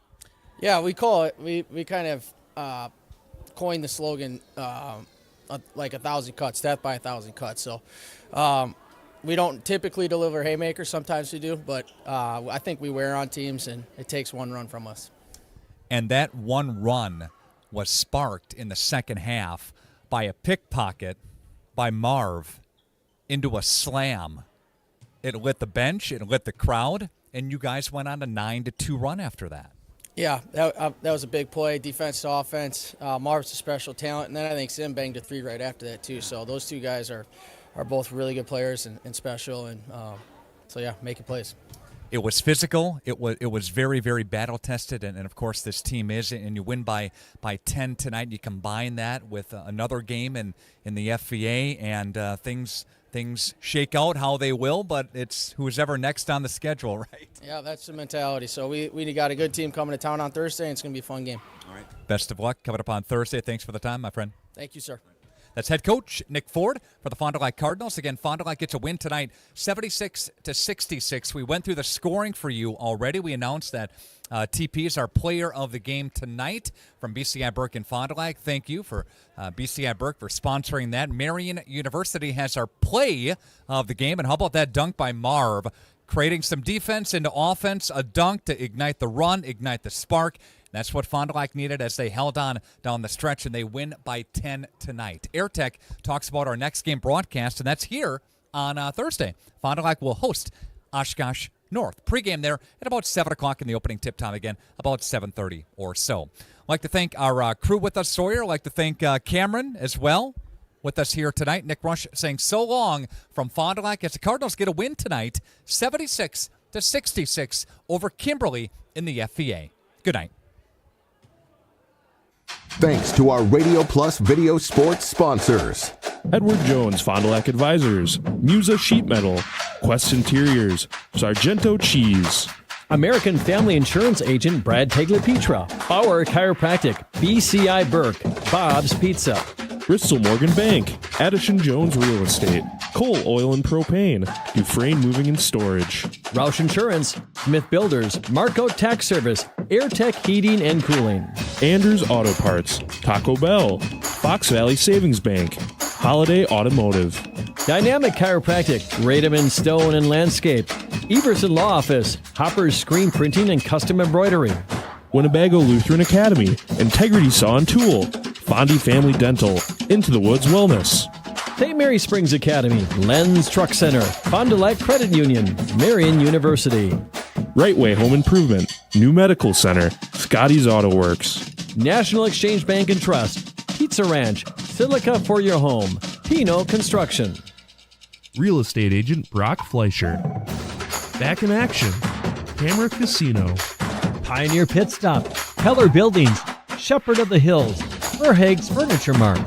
Yeah, we call it. We kind of coined the slogan like 1,000 cuts, death by 1,000 cuts. So we don't typically deliver haymakers. Sometimes we do, but I think we wear on teams, and it takes one run from us. And that one run was sparked in the second half by a pickpocket by Marv into a slam. It lit the bench, it lit the crowd, and you guys went on a 9-2 run after that. Yeah, that was a big play, defense to offense. Marv's a special talent, and then I think Sim banged a 3 right after that too. So those two guys are both really good players and special, and so yeah, making plays. It was physical. It was very, very battle tested, and of course this team is. And you win by 10 tonight. You combine that with another game in the FVA, and things shake out how they will. But it's who's ever next on the schedule, right? Yeah, that's the mentality. So we got a good team coming to town on Thursday, and it's going to be a fun game. All right. Best of luck coming up on Thursday. Thanks for the time, my friend. Thank you, sir. That's head coach Nick Ford for the Fond du Lac Cardinals. Again, Fond du Lac gets a win tonight, 76-66. We went through the scoring for you already. We announced that TP is our player of the game tonight from BCI Burke and Fond du Lac. Thank you for BCI Burke for sponsoring that. Marian University has our play of the game. And how about that dunk by Marv? Creating some defense into offense, a dunk to ignite the run, ignite the spark. That's what Fond du Lac needed as they held on down the stretch, and they win by 10 tonight. AirTech talks about our next game broadcast, and that's here on Thursday. Fond du Lac will host Oshkosh North. Pregame there at about 7 o'clock in the opening tip time again, about 7:30 or so. I'd like to thank our crew with us, Sawyer. I'd like to thank Cameron as well with us here tonight. Nick Rush saying so long from Fond du Lac as the Cardinals get a win tonight, 76-66 over Kimberly in the FVA. Good night. Thanks to our Radio Plus Video Sports sponsors. Edward Jones Fond du Lac Advisors, Musa Sheet Metal, Quest Interiors, Sargento Cheese. American Family Insurance Agent Brad Tagliapietra. Bauer Chiropractic. BCI Burke. Bob's Pizza. Bristol Morgan Bank, Addison Jones Real Estate, Cole Oil and Propane, Dufresne Moving and Storage, Roush Insurance, Smith Builders, Marco Tax Service, AirTech Heating and Cooling, Anders Auto Parts, Taco Bell, Fox Valley Savings Bank, Holiday Automotive, Dynamic Chiropractic, Radom Stone and Landscape, Everson Law Office, Hopper's Screen Printing and Custom Embroidery, Winnebago Lutheran Academy, Integrity Saw and Tool, Fondy Family Dental, Into the Woods Wellness, St. Mary Springs Academy, Lens Truck Center, Fond du Lac Credit Union, Marian University, Right Way Home Improvement, New Medical Center, Scotty's Auto Works, National Exchange Bank and Trust, Pizza Ranch, Silica for your home, Pino Construction, Real Estate Agent Brock Fleischer, Back in Action, Camera Casino, Pioneer Pit Stop, Keller Buildings, Shepherd of the Hills, Verhaeg's Furniture Mart.